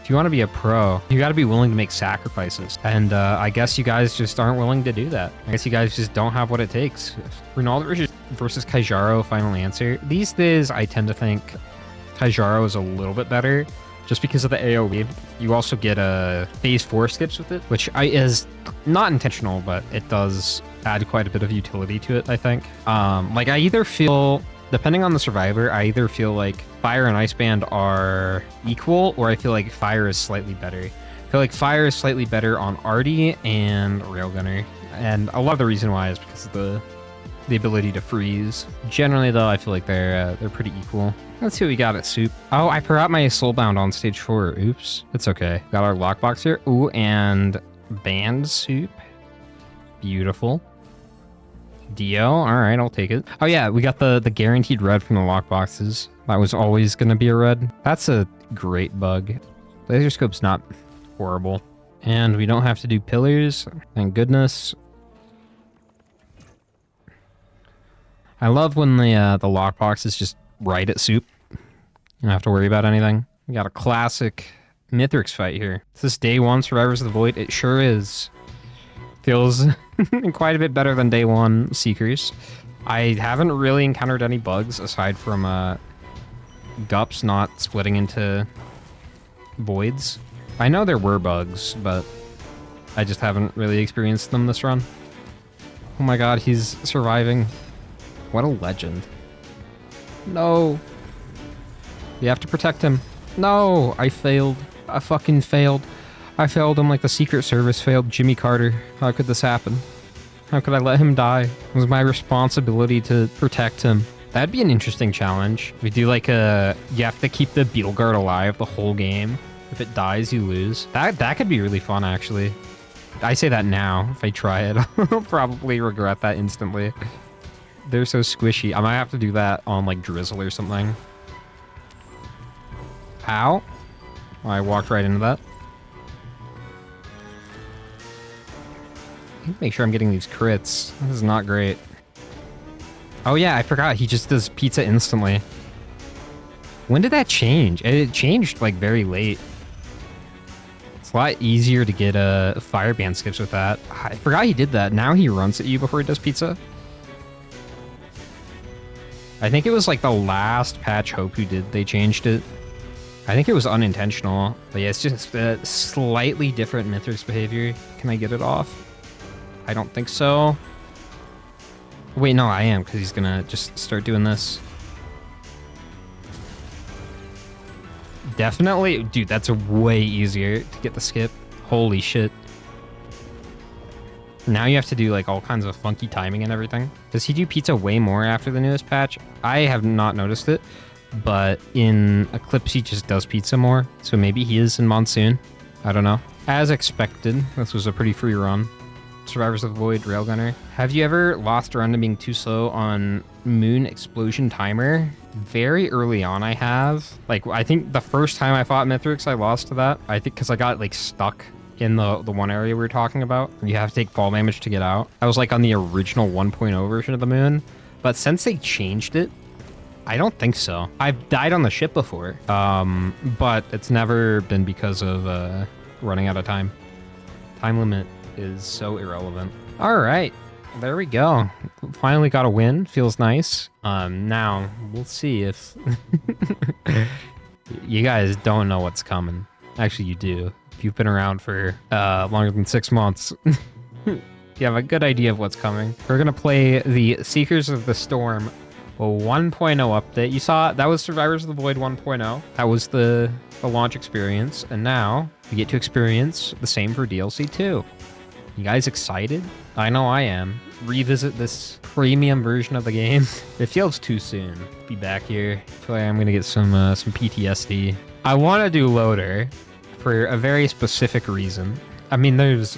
Speaker 1: If you want to be a pro, you got to be willing to make sacrifices. And I guess you guys just aren't willing to do that. I guess you guys just don't have what it takes. Ronaldo versus Kaijaro, final answer. These days, I tend to think Kaijaro is a little bit better just because of the AoE. You also get a phase 4 skips with it, which is not intentional, but it does add quite a bit of utility to it, I think. Like I either feel, depending on the survivor, I either feel like Fire and Ice Band are equal, or I feel like Fire is slightly better. I feel like Fire is slightly better on Artie and Railgunner. And a lot of the reason why is because of the ability to freeze. Generally though, I feel like they're pretty equal. Let's see what we got at Soup. Oh, I forgot my Soulbound on stage 4. Oops. It's okay. Got our lockbox here. Ooh, and Band Soup. Beautiful. Dio. All right, I'll take it. Oh yeah, we got the guaranteed red from the lockboxes. That was always going to be a red. That's a great bug. Laser scope's not horrible. And we don't have to do pillars. Thank goodness. I love when the lockbox is just right at Soup. You don't have to worry about anything. We got a classic Mithrix fight here. Is this day 1 Survivors of the Void? It sure is. Feels quite a bit better than day 1 Seekers. I haven't really encountered any bugs aside from Gups not splitting into voids. I know there were bugs, but I just haven't really experienced them this run. Oh my god, he's surviving. What a legend. No. You have to protect him. No, I failed. I fucking failed. I failed him like the Secret Service failed Jimmy Carter. How could this happen? How could I let him die? It was my responsibility to protect him. That'd be an interesting challenge. We do like you have to keep the Beetle Guard alive the whole game. If it dies, you lose. That could be really fun, actually. I say that now. If I try it, I'll probably regret that instantly. They're so squishy. I might have to do that on like Drizzle or something. Ow. I walked right into that. Make sure I'm getting these crits. This is not great. Oh yeah, I forgot. He just does pizza instantly. When did that change? It changed like very late. It's a lot easier to get fireband skips with that. I forgot he did that. Now he runs at you before he does pizza. I think it was like the last patch Hopu did. They changed it. I think it was unintentional. But yeah, it's just a slightly different Mithrix behavior. Can I get it off? I don't think so. Wait, no, I am, because he's gonna just start doing this. Definitely. Dude, that's way easier to get the skip. Holy shit. Now you have to do like all kinds of funky timing and everything. Does he do pizza way more after the newest patch? I have not noticed it, but in Eclipse he just does pizza more. So maybe he is in Monsoon. I don't know. As expected, this was a pretty free run. Survivors of the Void, Railgunner. Have you ever lost a run to being too slow on Moon Explosion Timer? Very early on I have. Like, I think the first time I fought Mithrix, I lost to that. I think because I got like stuck in the one area we were talking about. You have to take fall damage to get out. I was like on the original 1.0 version of the Moon. But since they changed it, I don't think so. I've died on the ship before. But it's never been because of running out of time. time limit is so irrelevant. All right, there we go. Finally got a win. Feels nice. Now we'll see if you guys don't know what's coming. Actually, you do. If you've been around for longer than 6 months, you have a good idea of what's coming. We're gonna play the Seekers of the Storm 1.0 update. You saw that was Survivors of the Void 1.0. That was the launch experience, and now we get to experience the same for DLC 2. You guys excited? I know I am. Revisit this premium version of the game. It feels too soon to be back here. I feel like I'm gonna get some PTSD. I want to do loader for a very specific reason. I mean, there's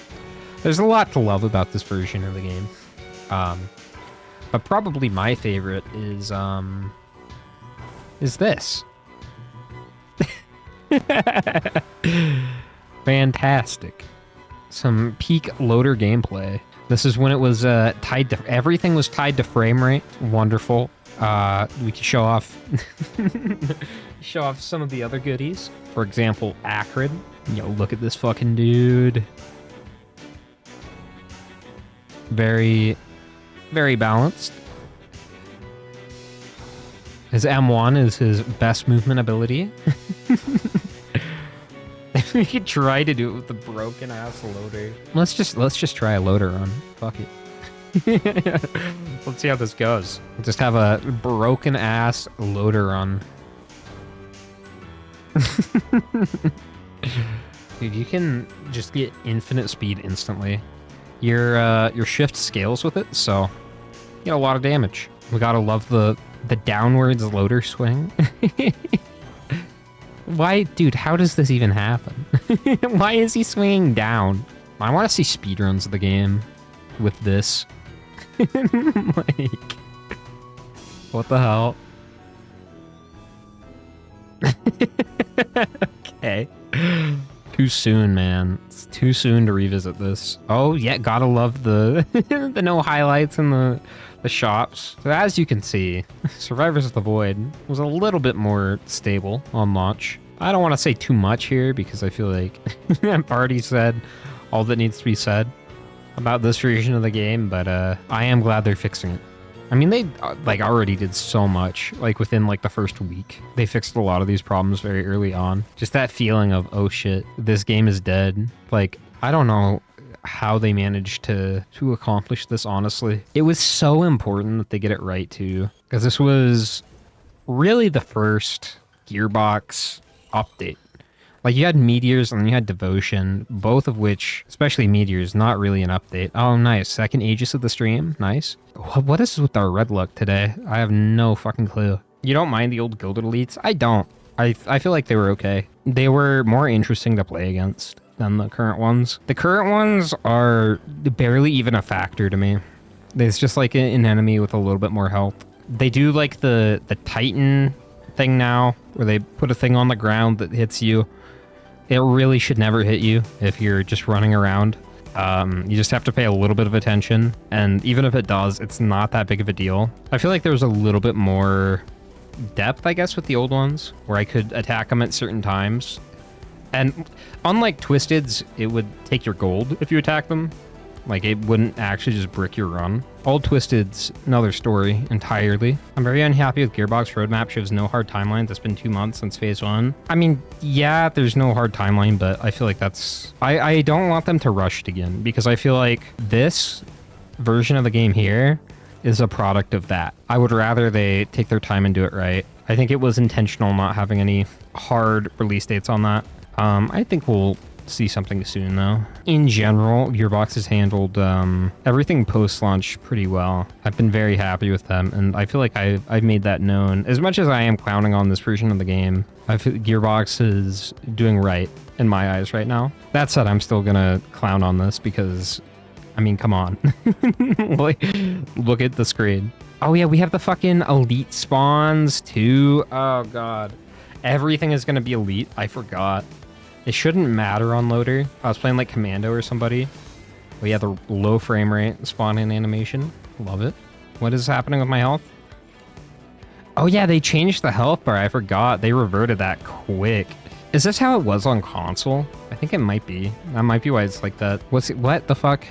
Speaker 1: a lot to love about this version of the game. But probably my favorite is this. Fantastic. Some peak loader gameplay. This is when it was tied to everything was tied to frame rate. Wonderful. We could show off some of the other goodies. For example, Acrid. Yo, look at this fucking dude. Very, very balanced. His M1 is his best movement ability. We could try to do it with the broken ass loader. Let's just try a loader run. Fuck it. Let's see how this goes. We'll just have a broken ass loader run. Dude, you can just get infinite speed instantly. Your shift scales with it, so you get a lot of damage. We gotta love the downwards loader swing. Why, dude, how does this even happen? Why is he swinging down? I want to see speedruns of the game with this. Like, what the hell? Okay. Too soon, man. It's too soon to revisit this. Oh, yeah, gotta love the the no highlights in the shops. So as you can see, Survivors of the Void was a little bit more stable on launch. I don't want to say too much here because I feel like I've already said all that needs to be said about this version of the game, but I am glad they're fixing it. I mean, they like already did so much, like within like the first week. They fixed a lot of these problems very early on. Just that feeling of, oh shit, this game is dead. Like, I don't know how they managed to accomplish this, honestly. It was so important that they get it right too, because this was really the first Gearbox update. Like, you had Meteors and you had Devotion, both of which, especially Meteors, not really an update. Oh, nice. Second Aegis of the stream. Nice. What is with our red luck today? I have no fucking clue. You don't mind the old Gilded Elites? I don't. I feel like they were okay. They were more interesting to play against than the current ones. The current ones are barely even a factor to me. It's just like an enemy with a little bit more health. They do like the Titan thing now, where they put a thing on the ground that hits you. It really should never hit you if you're just running around. You just have to pay a little bit of attention, and even if it does, it's not that big of a deal. I feel like there was a little bit more depth, I guess, with the old ones, where I could attack them at certain times. And unlike Twisted's, it would take your gold if you attack them. Like, it wouldn't actually just brick your run. Old Twisted's another story entirely. I'm very unhappy with Gearbox roadmap. Shows no hard timelines. It's been 2 months since phase 1. I mean, yeah, there's no hard timeline, but I feel like that's... I don't want them to rush it again, because I feel like this version of the game here is a product of that. I would rather they take their time and do it right. I think it was intentional not having any hard release dates on that. I think we'll see something soon, though. In general, Gearbox has handled everything post-launch pretty well. I've been very happy with them, and I feel like I've made that known. As much as I am clowning on this version of the game, I feel Gearbox is doing right in my eyes right now. That said, I'm still gonna clown on this because, I mean, come on. Like, look at the screen. Oh yeah, we have the fucking elite spawns too. Oh god. Everything is gonna be elite. I forgot. It shouldn't matter on loader. I was playing like Commando or somebody. But yeah, the low frame rate spawning animation. Love it. What is happening with my health? Oh yeah, they changed the health bar. I forgot. They reverted that quick. Is this how it was on console? I think it might be. That might be why it's like that. What the fuck?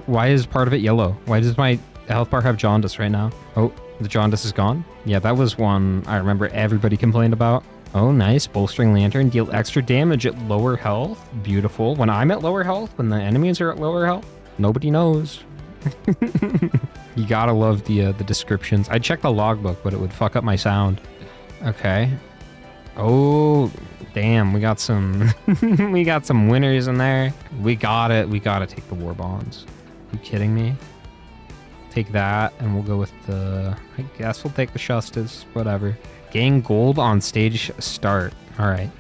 Speaker 1: Why is part of it yellow? Why does my health bar have jaundice right now? Oh, the jaundice is gone? Yeah, that was one I remember everybody complained about. Oh, nice. Bolstering Lantern. Deal extra damage at lower health. Beautiful. When I'm at lower health, when the enemies are at lower health, nobody knows. You gotta love the descriptions. I'd check the logbook, but it would fuck up my sound. Okay. Oh, damn. We got some we got some winners in there. We gotta take the war bonds. You kidding me? Take that, and we'll go with the... I guess we'll take the Shustas. Whatever. Gain gold on stage start. All right.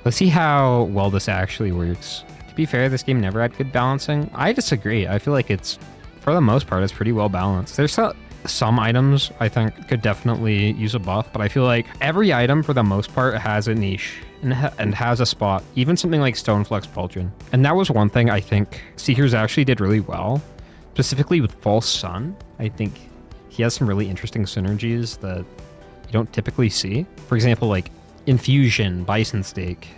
Speaker 1: Let's see how well this actually works. To be fair, this game never had good balancing. I disagree. I feel like it's, for the most part, it's pretty well balanced. There's some items I think could definitely use a buff, but I feel like every item, for the most part, has a niche and has a spot. Even something like Stoneflex Pauldron. And that was one thing I think Seekers actually did really well. Specifically with False Sun, I think he has some really interesting synergies that you don't typically see. For example, like Infusion, Bison Steak.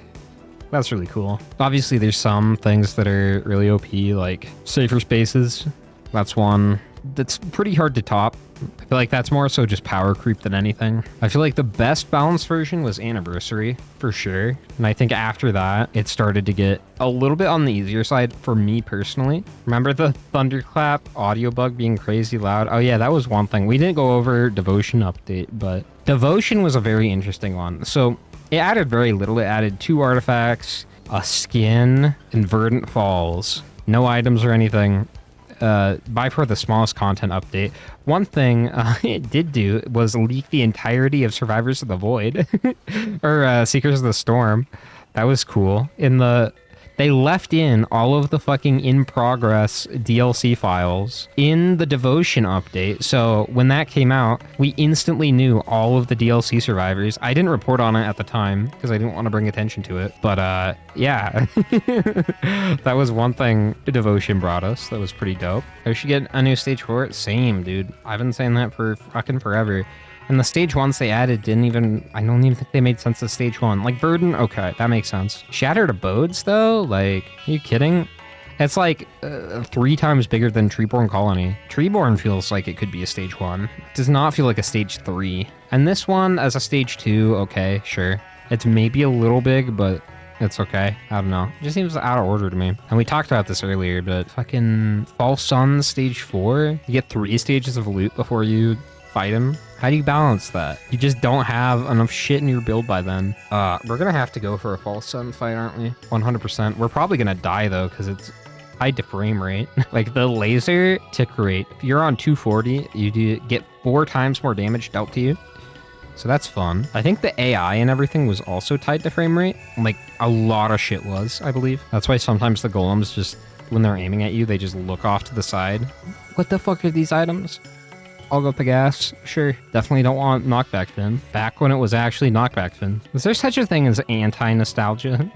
Speaker 1: That's really cool. Obviously, there's some things that are really OP, like Safer Spaces. That's one that's pretty hard to top. I feel like that's more so just power creep than anything. I feel like the best balanced version was Anniversary, for sure. And I think after that, it started to get a little bit on the easier side for me personally. Remember the Thunderclap audio bug being crazy loud? Oh yeah, that was one thing. We didn't go over Devotion update, but Devotion was a very interesting one. So it added very little. It added 2 artifacts, a skin, and Verdant Falls. No items or anything. By far the smallest content update. One thing it did do was leak the entirety of Survivors of the Void or Seekers of the Storm. That was cool. They left in all of the fucking in-progress DLC files in the Devotion update. So when that came out, we instantly knew all of the DLC survivors. I didn't report on it at the time because I didn't want to bring attention to it. But yeah, that was one thing Devotion brought us. That was pretty dope. I should get a new stage for it. Same, dude. I've been saying that for fucking forever. And the stage ones they added I don't even think they made sense of stage 1. Like Burden, okay, that makes sense. Shattered Abodes though? Like, are you kidding? It's like 3 times bigger than Treeborn Colony. Treeborn feels like it could be a stage 1. It does not feel like a stage 3. And this one as a stage 2, okay, sure. It's maybe a little big, but it's okay. I don't know. It just seems out of order to me. And we talked about this earlier, but fucking False Sun stage 4, you get 3 stages of loot before you fight him. How do you balance that? You just don't have enough shit in your build by then. We're gonna have to go for a False Sun fight, aren't we? 100%. We're probably gonna die though, because it's high to frame rate. Like the laser tick rate, if you're on 240, you get 4 times more damage dealt to you. So that's fun. I think the AI and everything was also tied to frame rate. Like a lot of shit was, I believe. That's why sometimes the golems just, when they're aiming at you, they just look off to the side. What the fuck are these items? I'll go up the gas. Sure. Definitely don't want knockback fin. Back when it was actually knockback fin. Is there such a thing as anti-nostalgia?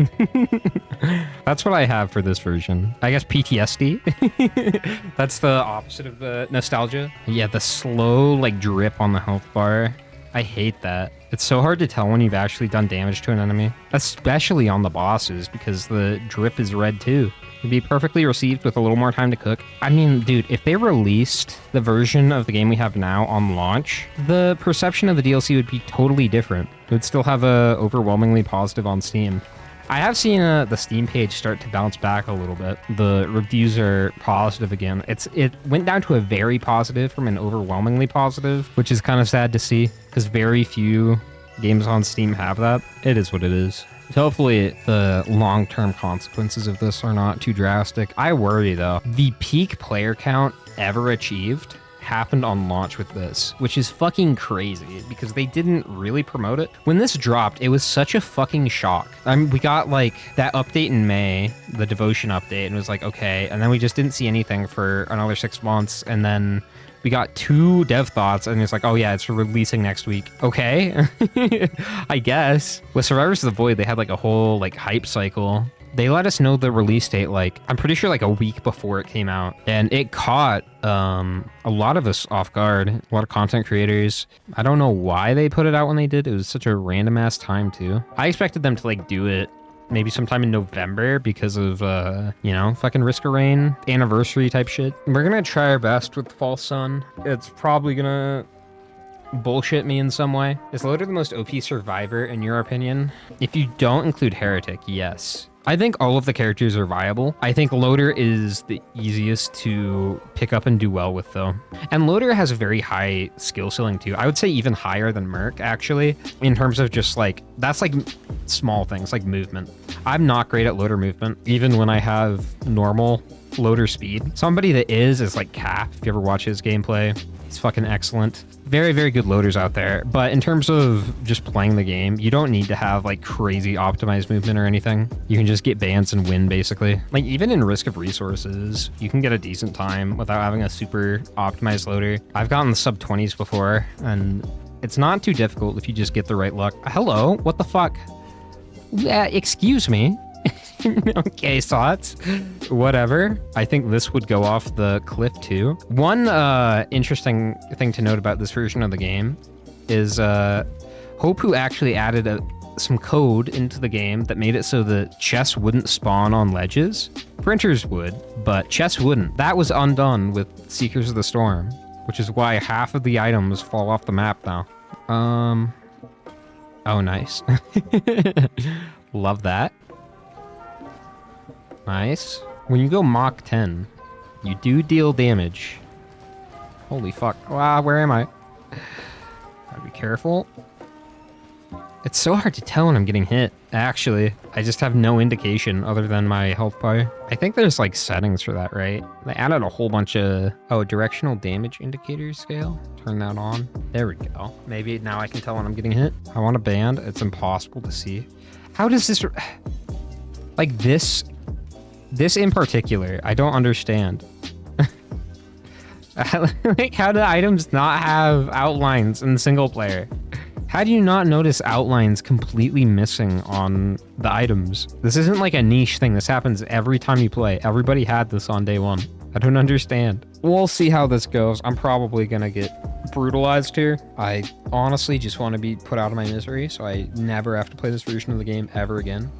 Speaker 1: That's what I have for this version. I guess PTSD. That's the opposite of the nostalgia. Yeah, the slow like drip on the health bar. I hate that. It's so hard to tell when you've actually done damage to an enemy, especially on the bosses, because the drip is red too. It'd be perfectly received with a little more time to cook. I mean, dude, if they released the version of the game we have now on launch, the perception of the DLC would be totally different. It would still have a overwhelmingly positive on Steam. I have seen the Steam page start to bounce back a little bit. The reviews are positive again. It went down to a very positive from an overwhelmingly positive, which is kind of sad to see because very few games on Steam have that. It is what it is. Hopefully the long-term consequences of this are not too drastic. I worry though. The peak player count ever achieved happened on launch with this, which is fucking crazy because they didn't really promote it. When this dropped, it was such a fucking shock. I mean, we got like that update in May, the Devotion update, and it was like, okay. And then we just didn't see anything for another 6 months. And then we got 2 dev thoughts and it's like, oh yeah, it's releasing next week. Okay. I guess. With Survivors of the Void, they had like a whole like hype cycle They let us know the release date, like, I'm pretty sure like a week before it came out. And it caught a lot of us off guard, a lot of content creators. I don't know why they put it out when they did. It was such a random ass time too. I expected them to like do it maybe sometime in November because of, you know, fucking Risk of Rain anniversary type shit. We're gonna try our best with False Sun. It's probably gonna bullshit me in some way. Is Loader the most OP survivor in your opinion? If you don't include Heretic, yes. I think all of the characters are viable. I think Loader is the easiest to pick up and do well with though. And Loader has a very high skill ceiling too. I would say even higher than Merc actually, in terms of just like, that's like small things like movement. I'm not great at Loader movement, even when I have normal Loader speed. Somebody that is like Cap, if you ever watch his gameplay. He's fucking excellent. Very, very good loaders out there. But in terms of just playing the game, you don't need to have like crazy optimized movement or anything. You can just get bans and win basically. Like even in Risk of Resources, you can get a decent time without having a super optimized loader. I've gotten the sub 20s before and it's not too difficult if you just get the right luck. Hello, what the fuck? Excuse me. Okay, Sots. Whatever. I think this would go off the cliff too. One interesting thing to note about this version of the game is Hopu actually added some code into the game that made it so that chests wouldn't spawn on ledges. Printers would, but chests wouldn't. That was undone with Seekers of the Storm, which is why half of the items fall off the map now. Oh, nice. Love that. Nice. When you go Mach 10, you do deal damage. Holy fuck. Wow, where am I? Gotta be careful. It's so hard to tell when I'm getting hit, actually. I just have no indication other than my health bar. I think there's like settings for that, right? They added a whole bunch of... Oh, directional damage indicator scale. Turn that on. There we go. Maybe now I can tell when I'm getting hit. I want a band. It's impossible to see. How does this... Like this in particular, I don't understand. Like, how do items not have outlines in single player? How do you not notice outlines completely missing on the items? This isn't like a niche thing. This happens every time you play. Everybody had this on day one. I don't understand. We'll see how this goes. I'm probably gonna get brutalized here. I honestly just want to be put out of my misery, so I never have to play this version of the game ever again.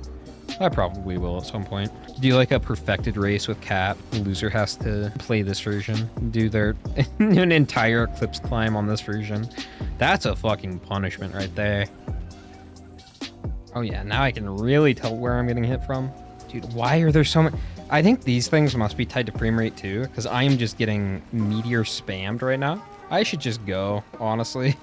Speaker 1: I probably will at some point. Do like a perfected race with Cap. The loser has to play this version. Do an entire Eclipse climb on this version. That's a fucking punishment right there. Oh yeah, now I can really tell where I'm getting hit from. Dude, why are there so many? I think these things must be tied to frame rate too, because I am just getting meteor spammed right now. I should just go, honestly.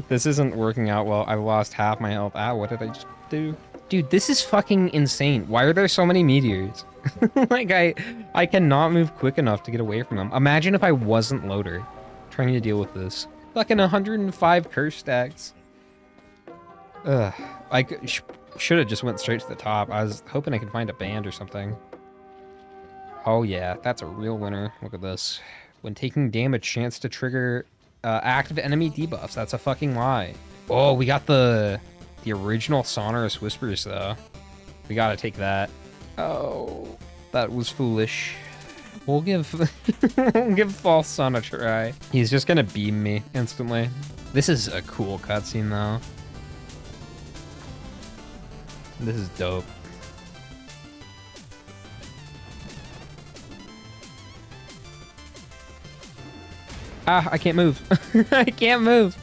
Speaker 1: This isn't working out well. I lost half my health. Ah, what did I just do? Dude, this is fucking insane. Why are there so many meteors? Like, I cannot move quick enough to get away from them. Imagine if I wasn't Loader trying to deal with this. Fucking 105 curse stacks. Ugh. I should have just went straight to the top. I was hoping I could find a band or something. Oh yeah, that's a real winner. Look at this. When taking damage, chance to trigger active enemy debuffs. That's a fucking lie. Oh, we got the original Sonorous Whispers, though. We gotta take that. Oh, that was foolish. We'll give False Sun a try. He's just gonna beam me instantly. This is a cool cutscene, though. This is dope. Ah, I can't move. I can't move.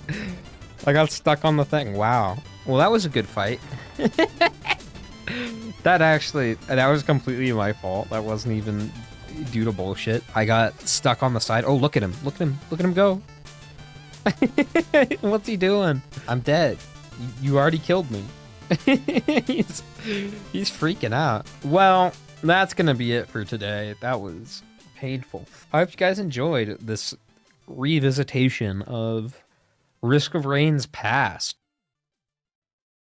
Speaker 1: I got stuck on the thing. Wow. Well, that was a good fight. That was completely my fault. That wasn't even due to bullshit. I got stuck on the side. Oh, look at him. Look at him. Look at him go. What's he doing? I'm dead. You already killed me. He's freaking out. Well, that's gonna be it for today. That was painful. I hope you guys enjoyed this revisitation of Risk of Rain's past.